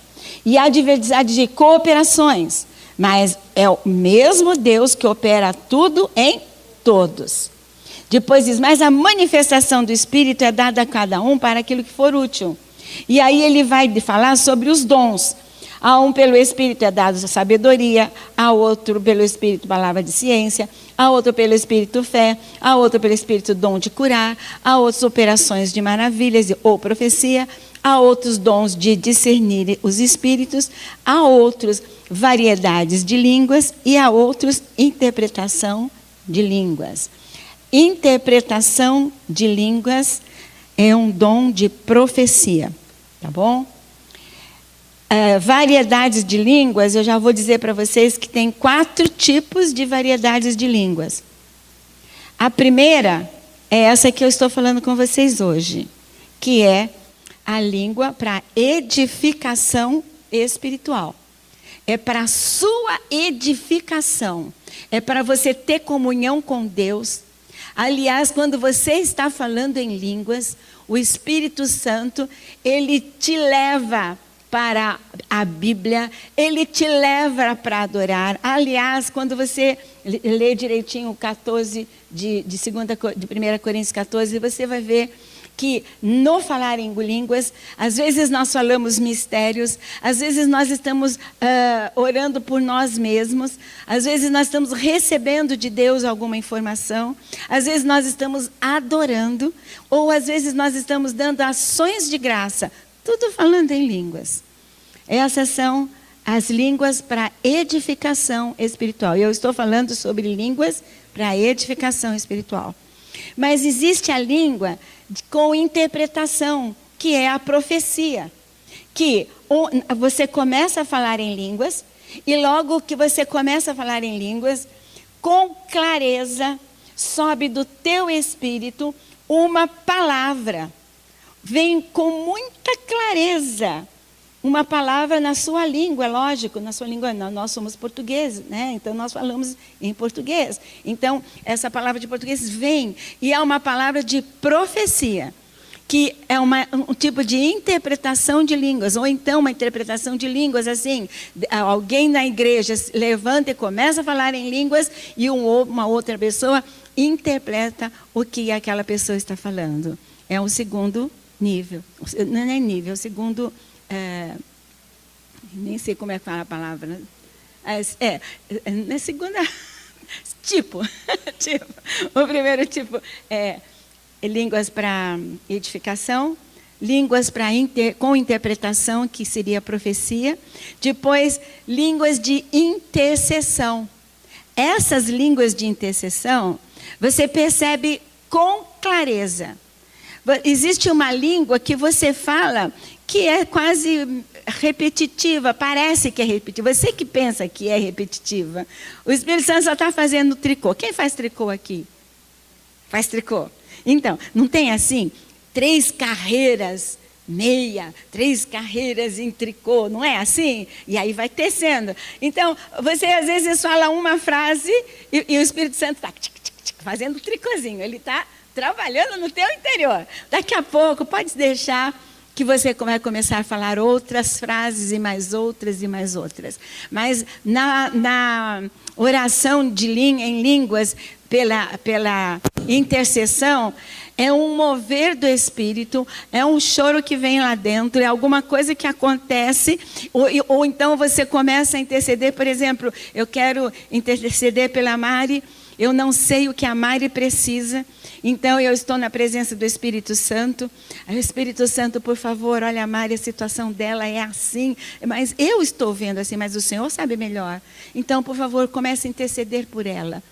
E há diversidade de cooperações, mas é o mesmo Deus que opera tudo em todos. Depois diz, mas a manifestação do Espírito é dada a cada um para aquilo que for útil. E aí ele vai falar sobre os dons. A um pelo Espírito é dado a sabedoria, a outro pelo Espírito palavra de ciência, a outro pelo Espírito fé, a outro pelo Espírito dom de curar, a outros operações de maravilhas ou profecia, a outros dons de discernir os espíritos, a outros variedades de línguas e a outros interpretação de línguas. Interpretação de línguas é um dom de profecia, tá bom? Variedades de línguas, eu já vou dizer para vocês que tem 4 tipos de variedades de línguas. A primeira é essa que eu estou falando com vocês hoje, que é a língua para edificação espiritual. É para a sua edificação. É para você ter comunhão com Deus. Aliás, quando você está falando em línguas, o Espírito Santo, ele te leva para a Bíblia, ele te leva para adorar. Aliás, quando você lê direitinho o 14 de 1 Coríntios 14, você vai ver que no falar em línguas, às vezes nós falamos mistérios, às vezes nós estamos orando por nós mesmos, às vezes nós estamos recebendo de Deus alguma informação, às vezes nós estamos adorando, ou às vezes nós estamos dando ações de graça, tudo falando em línguas. Essas são as línguas para edificação espiritual. Eu estou falando sobre línguas para edificação espiritual. Mas existe a língua com interpretação, que é a profecia. Que você começa a falar em línguas, e logo que você começa a falar em línguas, com clareza, sobe do teu espírito uma palavra. Vem com muita clareza. Uma palavra na sua língua, lógico, na sua língua, nós somos portugueses, né? Então nós falamos em português. Então, essa palavra de português vem, e é uma palavra de profecia, que é um tipo de interpretação de línguas, ou então uma interpretação de línguas, assim, alguém na igreja levanta e começa a falar em línguas, e uma outra pessoa interpreta o que aquela pessoa está falando. É o segundo nível, não é nível, é o segundo... nem sei como é que fala a palavra. Na segunda tipo. O primeiro tipo é línguas para edificação, línguas com interpretação, que seria profecia. Depois, línguas de intercessão. Essas línguas de intercessão, você percebe com clareza. Existe uma língua que você fala que é quase repetitiva, parece que é repetitiva. Você que pensa que é repetitiva. O Espírito Santo só está fazendo tricô. Quem faz tricô aqui? Faz tricô. Então, não tem assim, 3 carreiras, meia, 3 carreiras em tricô, não é assim? E aí vai tecendo. Então, você às vezes fala uma frase e o Espírito Santo está fazendo tricôzinho. Ele está trabalhando no teu interior. Daqui a pouco, pode deixar que você vai começar a falar outras frases e mais outras e mais outras. Mas na oração em línguas, pela intercessão, é um mover do Espírito, é um choro que vem lá dentro, é alguma coisa que acontece, ou então você começa a interceder. Por exemplo, eu quero interceder pela Mari, eu não sei o que a Mari precisa, então eu estou na presença do Espírito Santo. O Espírito Santo, por favor, olha a Mari, a situação dela é assim, mas eu estou vendo assim, mas o Senhor sabe melhor. Então, por favor, comece a interceder por ela.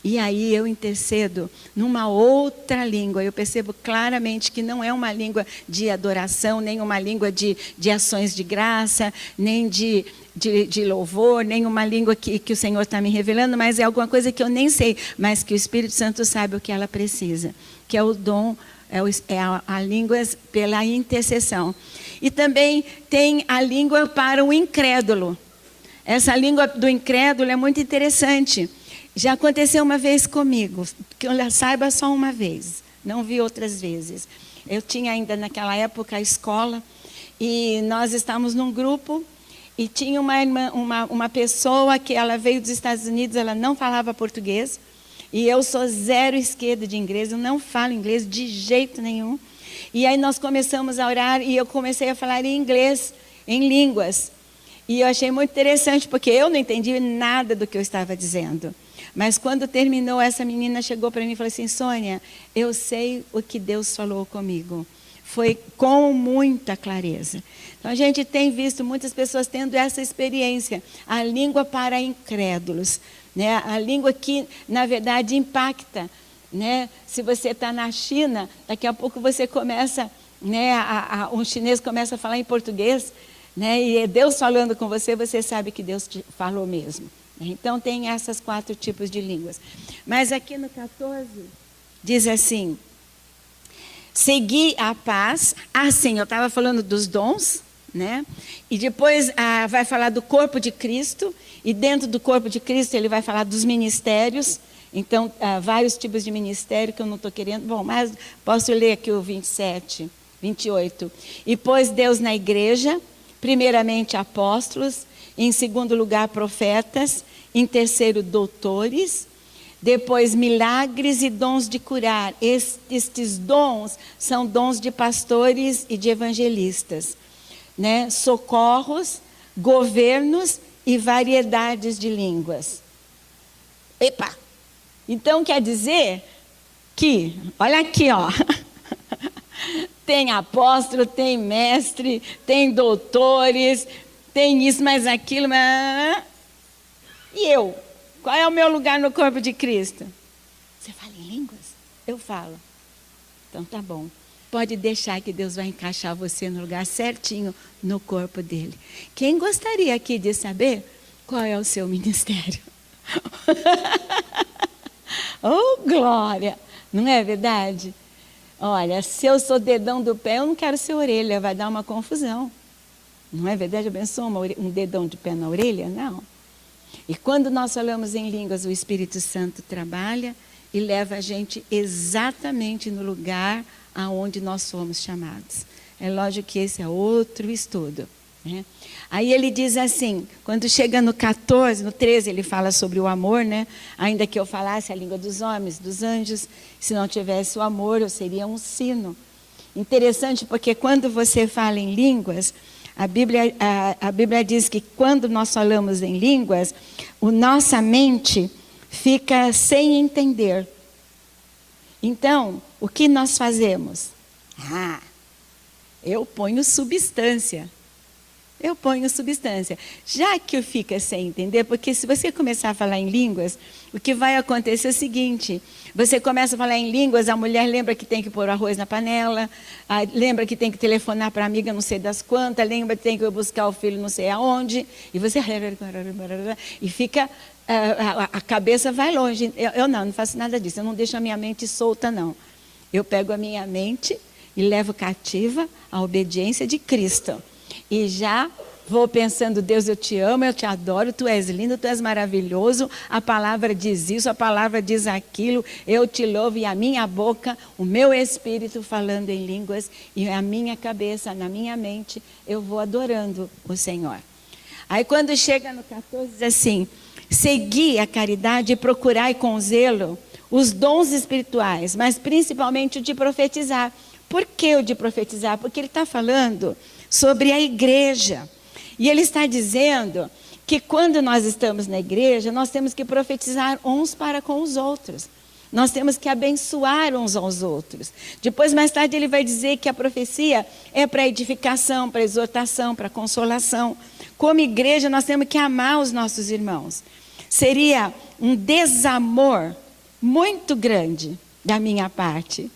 E aí eu intercedo numa outra língua. Eu percebo claramente que não é uma língua de adoração, nem uma língua de ações de graça, nem de louvor, nem uma língua que o Senhor está me revelando, mas é alguma coisa que eu nem sei, mas que o Espírito Santo sabe o que ela precisa, que é o dom a língua pela intercessão. E também tem a língua para o incrédulo. Essa língua do incrédulo é muito interessante. Já aconteceu uma vez comigo, que eu saiba só uma vez, não vi outras vezes. Eu tinha ainda naquela época a escola, e nós estávamos num grupo, e tinha uma pessoa que ela veio dos Estados Unidos, ela não falava português, e eu sou zero esquerda de inglês, eu não falo inglês de jeito nenhum. E aí nós começamos a orar, e eu comecei a falar em inglês, em línguas. E eu achei muito interessante, porque eu não entendi nada do que eu estava dizendo. Mas quando terminou, essa menina chegou para mim e falou assim: Sônia, eu sei o que Deus falou comigo. Foi com muita clareza. Então a gente tem visto muitas pessoas tendo essa experiência. A língua para incrédulos, né? A língua que, na verdade, impacta. Né? Se você está na China, daqui a pouco você começa, né, um chinês começa a falar em português, né, e é Deus falando com você, você sabe que Deus te falou mesmo. Então tem esses 4 tipos de línguas. Mas aqui no 14 diz assim: segui a paz. Sim, eu estava falando dos dons, né? E depois vai falar do corpo de Cristo, e dentro do corpo de Cristo ele vai falar dos ministérios. Então, vários tipos de ministério que eu não estou querendo. Bom, mas posso ler aqui o 27, 28. E pôs Deus na igreja, primeiramente apóstolos, em segundo lugar profetas, em terceiro doutores, depois milagres e dons de curar. Estes dons são dons de pastores e de evangelistas, né? Socorros, governos e variedades de línguas. Epa! Então quer dizer que, olha aqui, ó, tem apóstolo, tem mestre, tem doutores, tem isso, mais aquilo, mas... E eu? Qual é o meu lugar no corpo de Cristo? Você fala em línguas? Eu falo. Então tá bom. Pode deixar que Deus vai encaixar você no lugar certinho no corpo dele. Quem gostaria aqui de saber qual é o seu ministério? Oh, glória! Não é verdade? Olha, se eu sou dedão do pé, eu não quero ser orelha, vai dar uma confusão. Não é verdade? Abençoa um dedão de pé na orelha? Não. E quando nós falamos em línguas, o Espírito Santo trabalha e leva a gente exatamente no lugar aonde nós fomos chamados. É lógico que esse é outro estudo, né? Aí ele diz assim, quando chega no 14, no 13, ele fala sobre o amor, né? Ainda que eu falasse a língua dos homens, dos anjos, se não tivesse o amor, eu seria um sino. Interessante, porque quando você fala em línguas, a Bíblia diz que quando nós falamos em línguas, nossa mente fica sem entender. Então, o que nós fazemos? Eu ponho substância. Já que fica sem entender, porque se você começar a falar em línguas, o que vai acontecer é o seguinte: você começa a falar em línguas, a mulher lembra que tem que pôr arroz na panela, lembra que tem que telefonar para a amiga não sei das quantas, lembra que tem que buscar o filho não sei aonde, e você... E fica... a cabeça vai longe. Eu não faço nada disso, eu não deixo a minha mente solta, não. Eu pego a minha mente e levo cativa a obediência de Cristo. E já vou pensando: Deus, eu te amo, eu te adoro, tu és lindo, tu és maravilhoso, a palavra diz isso, a palavra diz aquilo, eu te louvo, e a minha boca, o meu espírito falando em línguas, e a minha cabeça, na minha mente, eu vou adorando o Senhor. Aí quando chega no 14, diz assim: segui a caridade e procurai com zelo os dons espirituais, mas principalmente o de profetizar. Por que o de profetizar? Porque ele está falando sobre a igreja. E ele está dizendo que quando nós estamos na igreja, nós temos que profetizar uns para com os outros. Nós temos que abençoar uns aos outros. Depois, mais tarde, ele vai dizer que a profecia é para edificação, para exortação, para consolação. Como igreja, nós temos que amar os nossos irmãos. Seria um desamor muito grande da minha parte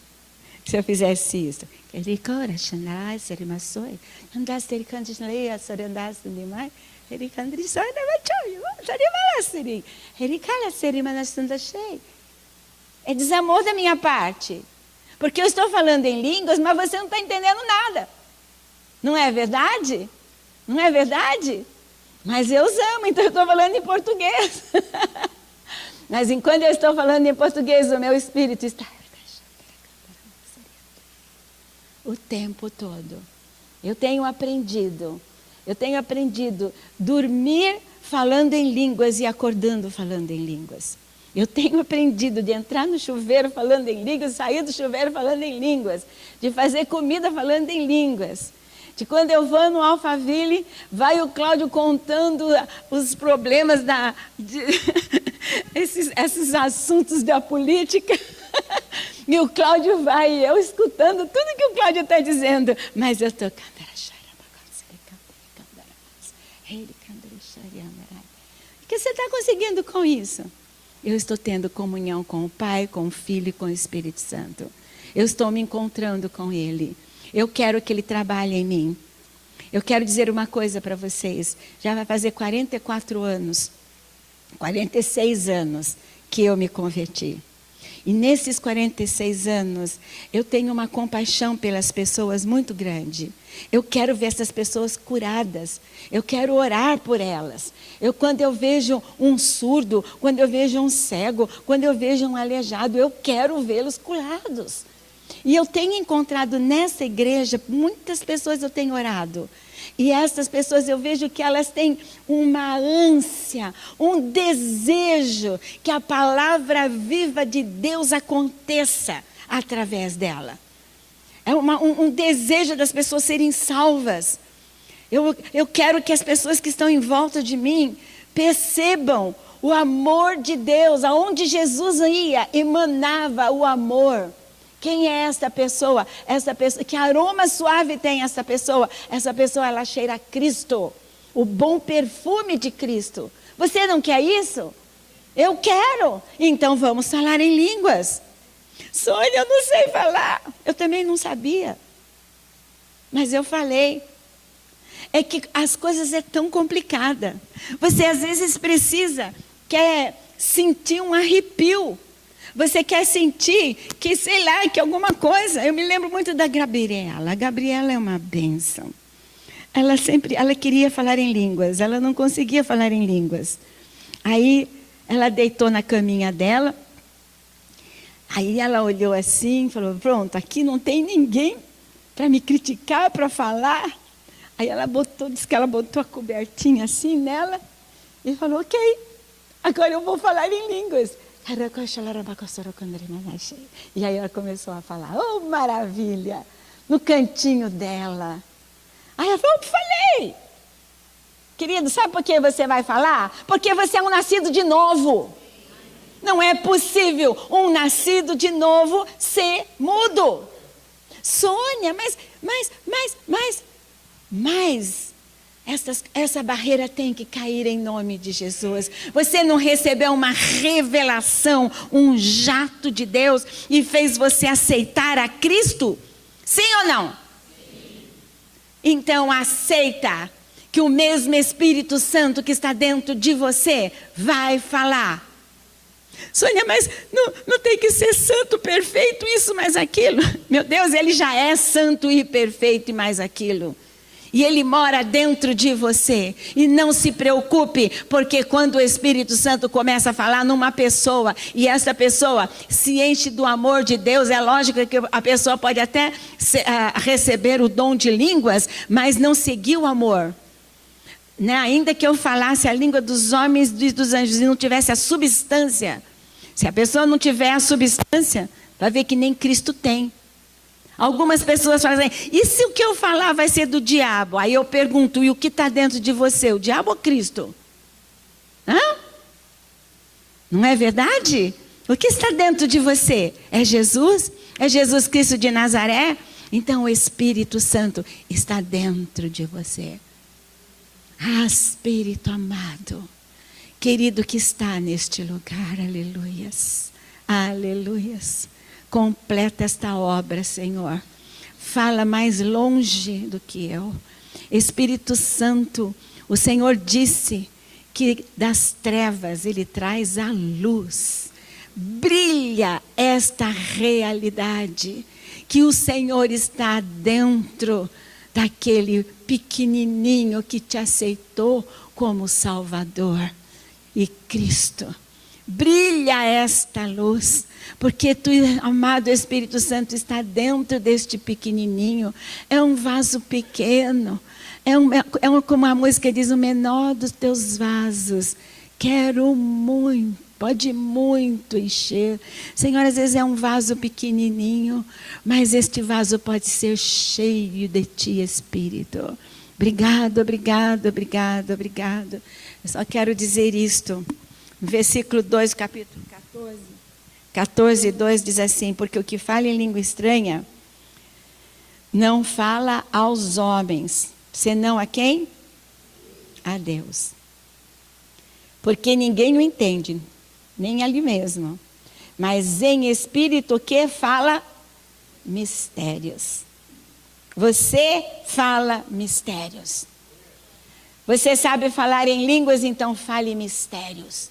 se eu fizesse isso. É desamor da minha parte. Porque eu estou falando em línguas, mas você não está entendendo nada. Não é verdade? Não é verdade? Mas eu os amo, então eu estou falando em português. Mas enquanto eu estou falando em português, o meu espírito está o tempo todo. Eu tenho aprendido dormir falando em línguas e acordando falando em línguas. Eu tenho aprendido de entrar no chuveiro falando em línguas, sair do chuveiro falando em línguas, de fazer comida falando em línguas. De quando eu vou no Alphaville, vai o Cláudio contando os problemas esses assuntos da política. E o Cláudio vai, e eu escutando tudo que o Cláudio está dizendo. Mas eu estou... O que você está conseguindo com isso? Eu estou tendo comunhão com o Pai, com o Filho e com o Espírito Santo. Eu estou me encontrando com Ele. Eu quero que Ele trabalhe em mim. Eu quero dizer uma coisa para vocês. Já vai fazer 44 anos, 46 anos que eu me converti. E nesses 46 anos, eu tenho uma compaixão pelas pessoas muito grande. Eu quero ver essas pessoas curadas. Eu quero orar por elas. Quando eu vejo um surdo, quando eu vejo um cego, quando eu vejo um aleijado, eu quero vê-los curados. E eu tenho encontrado nessa igreja, muitas pessoas eu tenho orado. E essas pessoas eu vejo que elas têm uma ânsia, um desejo que a palavra viva de Deus aconteça através dela. É um desejo das pessoas serem salvas. Eu quero que as pessoas que estão em volta de mim percebam o amor de Deus. Aonde Jesus ia, emanava o amor. Quem é esta pessoa? Essa pessoa, que aroma suave tem essa pessoa? Essa pessoa, ela cheira a Cristo, o bom perfume de Cristo. Você não quer isso? Eu quero. Então vamos falar em línguas. Sônia, eu não sei falar. Eu também não sabia. Mas eu falei. É que as coisas é tão complicada. Você às vezes quer sentir um arrepio. Você quer sentir que, sei lá, que alguma coisa... Eu me lembro muito da Gabriela. A Gabriela é uma bênção. Ela queria falar em línguas. Ela não conseguia falar em línguas. Aí, ela deitou na caminha dela. Aí, ela olhou assim e falou, pronto, aqui não tem ninguém para me criticar, para falar. Aí, disse que ela botou a cobertinha assim nela e falou, ok, agora eu vou falar em línguas. E aí ela começou a falar, oh maravilha, no cantinho dela. Aí ela falou, falei. Querido, sabe por que você vai falar? Porque você é um nascido de novo. Não é possível um nascido de novo ser mudo. Sônia, mas essa barreira tem que cair em nome de Jesus. Você não recebeu uma revelação, um jato de Deus e fez você aceitar a Cristo? Sim ou não? Sim. Então aceita que o mesmo Espírito Santo que está dentro de você vai falar. Sônia, mas não tem que ser santo, perfeito, isso, mais aquilo. Meu Deus, Ele já é santo e perfeito e mais aquilo. E Ele mora dentro de você. E não se preocupe, porque quando o Espírito Santo começa a falar numa pessoa, e essa pessoa se enche do amor de Deus, é lógico que a pessoa pode até receber o dom de línguas, mas não seguir o amor. Né? Ainda que eu falasse a língua dos homens e dos anjos e não tivesse a substância, se a pessoa não tiver a substância, vai ver que nem Cristo tem. Algumas pessoas falam assim, e se o que eu falar vai ser do diabo? Aí eu pergunto, e o que está dentro de você, o diabo ou Cristo? Hã? Não é verdade? O que está dentro de você? É Jesus? É Jesus Cristo de Nazaré? Então o Espírito Santo está dentro de você. Ah, Espírito amado, querido que está neste lugar, aleluias, aleluias. Completa esta obra, Senhor. Fala mais longe do que eu. Espírito Santo, o Senhor disse que das trevas Ele traz a luz. Brilha brilha esta realidade, que o Senhor está dentro daquele pequenininho que te aceitou como Salvador e Cristo. Brilha esta luz, porque tu, amado Espírito Santo, está dentro deste pequenininho. É um vaso pequeno, como a música diz, o menor dos teus vasos. Quero muito, pode muito encher. Senhor, às vezes é um vaso pequenininho, mas este vaso pode ser cheio de ti, Espírito. Obrigado, obrigado, obrigado, obrigado. Eu só quero dizer isto. Versículo 2, capítulo 14, 2 diz assim: porque o que fala em língua estranha não fala aos homens, senão a quem? A Deus. Porque ninguém o entende, nem ali mesmo. Mas em espírito que fala mistérios. Você fala mistérios. Você sabe falar em línguas, então fale mistérios.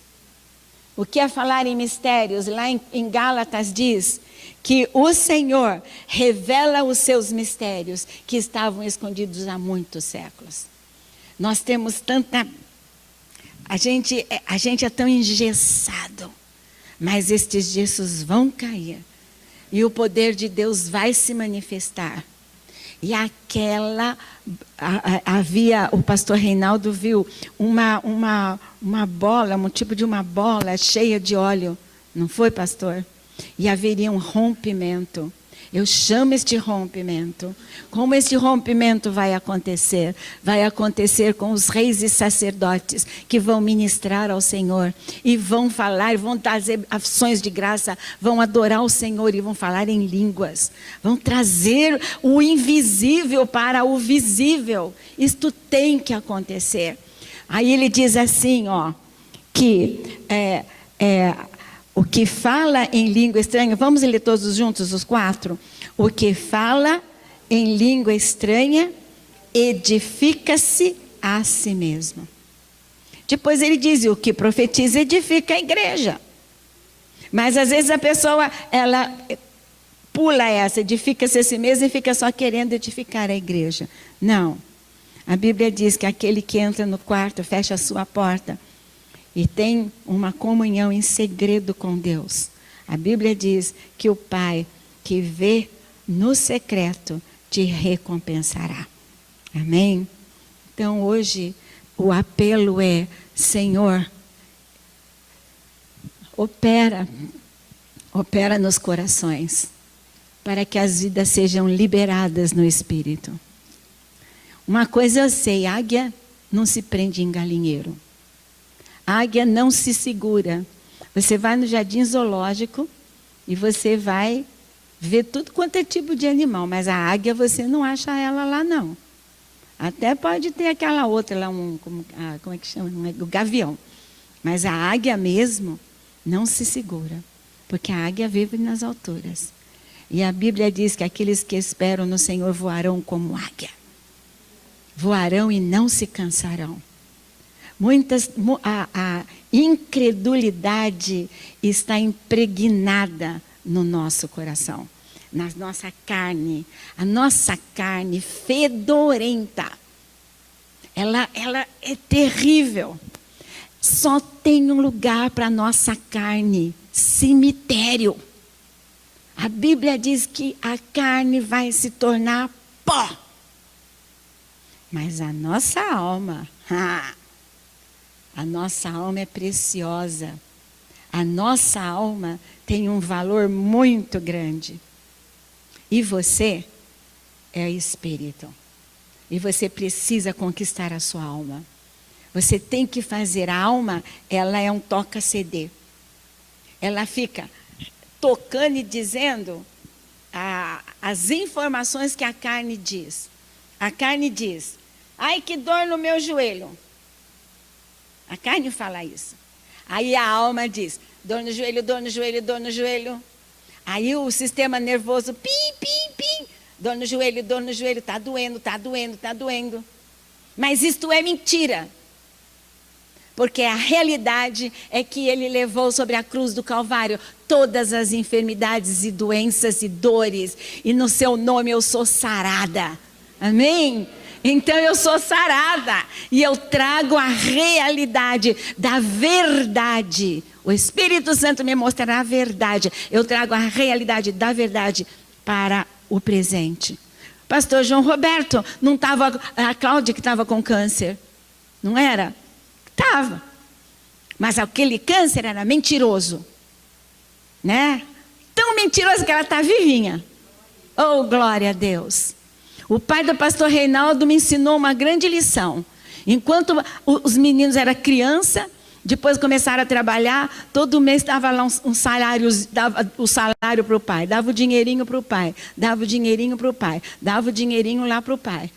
O que é falar em mistérios? Lá em Gálatas diz que o Senhor revela os seus mistérios que estavam escondidos há muitos séculos. Nós temos tanta... A gente é tão engessado, mas estes gessos vão cair e o poder de Deus vai se manifestar. E havia, o pastor Reinaldo viu uma bola, um tipo de uma bola cheia de óleo, não foi, pastor? E haveria um rompimento. Eu chamo este rompimento. Como este rompimento vai acontecer? Vai acontecer com os reis e sacerdotes que vão ministrar ao Senhor e vão falar, vão trazer ações de graça, vão adorar o Senhor e vão falar em línguas. Vão trazer o invisível para o visível. Isto tem que acontecer. Aí ele diz assim, que o que fala em língua estranha, vamos ler todos juntos os 4? O que fala em língua estranha edifica-se a si mesmo. Depois ele diz, o que profetiza edifica a igreja. Mas às vezes a pessoa, ela pula essa, edifica-se a si mesmo e fica só querendo edificar a igreja. Não. A Bíblia diz que aquele que entra no quarto, fecha a sua porta, e tem uma comunhão em segredo com Deus. A Bíblia diz que o Pai que vê no secreto te recompensará. Amém? Então hoje o apelo é, Senhor, opera nos corações, para que as vidas sejam liberadas no Espírito. Uma coisa eu sei, águia não se prende em galinheiro. A águia não se segura. Você vai no jardim zoológico e você vai ver tudo quanto é tipo de animal, mas a águia você não acha ela lá não. Até pode ter aquela outra lá, como é que chama? O gavião. Mas a águia mesmo não se segura, porque a águia vive nas alturas. E a Bíblia diz que aqueles que esperam no Senhor voarão como águia. Voarão e não se cansarão. A incredulidade está impregnada no nosso coração, na nossa carne. A nossa carne fedorenta, ela é terrível. Só tem um lugar para a nossa carne, cemitério. A Bíblia diz que a carne vai se tornar pó. Mas a nossa alma... A nossa alma é preciosa. A nossa alma tem um valor muito grande. E você é espírito. E você precisa conquistar a sua alma. Você tem que fazer. A alma, ela é um toca-CD. Ela fica tocando e dizendo as informações que a carne diz. A carne diz, ai que dor no meu joelho. A carne fala isso. Aí a alma diz, dor no joelho, dor no joelho, dor no joelho. Aí o sistema nervoso, pim, pim, pim. Dor no joelho, está doendo, está doendo, está doendo. Mas isto é mentira. Porque a realidade é que ele levou sobre a cruz do Calvário todas as enfermidades e doenças e dores. E no seu nome eu sou sarada. Amém? Então eu sou sarada. E eu trago a realidade da verdade. O Espírito Santo me mostrará a verdade. Eu trago a realidade da verdade para o presente. Pastor João Roberto, não estava a Cláudia que estava com câncer? Não era? Estava. Mas aquele câncer era mentiroso. Né? Tão mentiroso que ela está vivinha. Oh, glória a Deus. O pai do pastor Reinaldo me ensinou uma grande lição. Enquanto os meninos eram criança, depois começaram a trabalhar, todo mês dava lá um salário, dava o salário para o pai, dava o dinheirinho para o pai, dava o dinheirinho para o pai, dava o dinheirinho lá para o pai.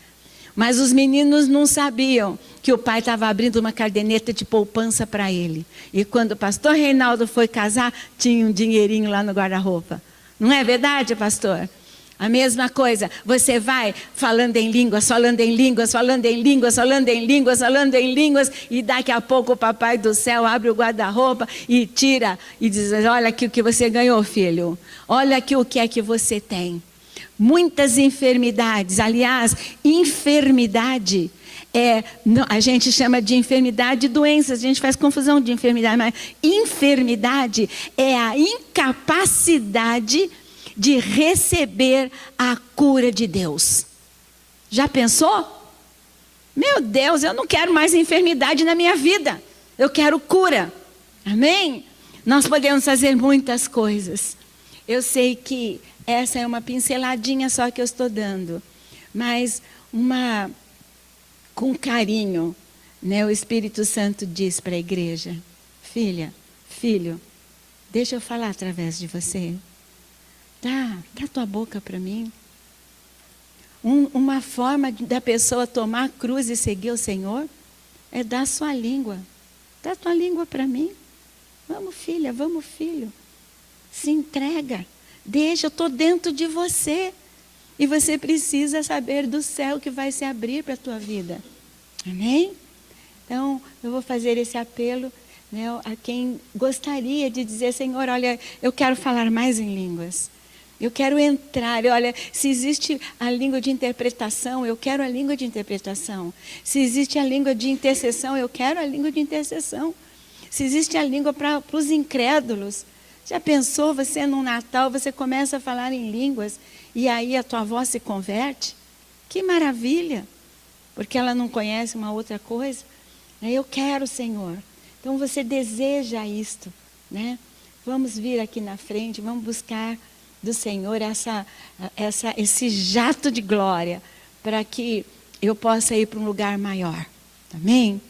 Mas os meninos não sabiam que o pai estava abrindo uma caderneta de poupança para ele. E quando o pastor Reinaldo foi casar, tinha um dinheirinho lá no guarda-roupa. Não é verdade, pastor? A mesma coisa, você vai falando em línguas, falando em línguas, falando em línguas, falando em línguas, falando em línguas, e daqui a pouco o papai do céu abre o guarda-roupa e tira e diz: olha aqui o que você ganhou, filho. Olha aqui o que é que você tem. Muitas enfermidades, aliás, enfermidade a gente chama de enfermidade e doenças, a gente faz confusão de enfermidade, mas enfermidade é a incapacidade de receber a cura de Deus. Já pensou? Meu Deus, eu não quero mais enfermidade na minha vida. Eu quero cura. Amém? Nós podemos fazer muitas coisas. Eu sei que essa é uma pinceladinha só que eu estou dando. Mas com carinho, né, o Espírito Santo diz para a igreja: filha, filho, deixa eu falar através de você. Dá a tua boca para mim. Uma forma da pessoa tomar a cruz e seguir o Senhor é dar a sua língua. Dá a tua língua para mim. Vamos, filha, vamos, filho. Se entrega. Deixa, eu estou dentro de você. E você precisa saber do céu que vai se abrir para a tua vida. Amém? Então, eu vou fazer esse apelo, né, a quem gostaria de dizer: Senhor, olha, eu quero falar mais em línguas. Eu quero entrar, olha, se existe a língua de interpretação, eu quero a língua de interpretação. Se existe a língua de intercessão, eu quero a língua de intercessão. Se existe a língua para os incrédulos. Já pensou, você no Natal, você começa a falar em línguas e aí a tua voz se converte? Que maravilha! Porque ela não conhece uma outra coisa. Eu quero, Senhor. Então você deseja isto, né? Vamos vir aqui na frente, vamos buscar do Senhor esse jato de glória, para que eu possa ir para um lugar maior. Amém?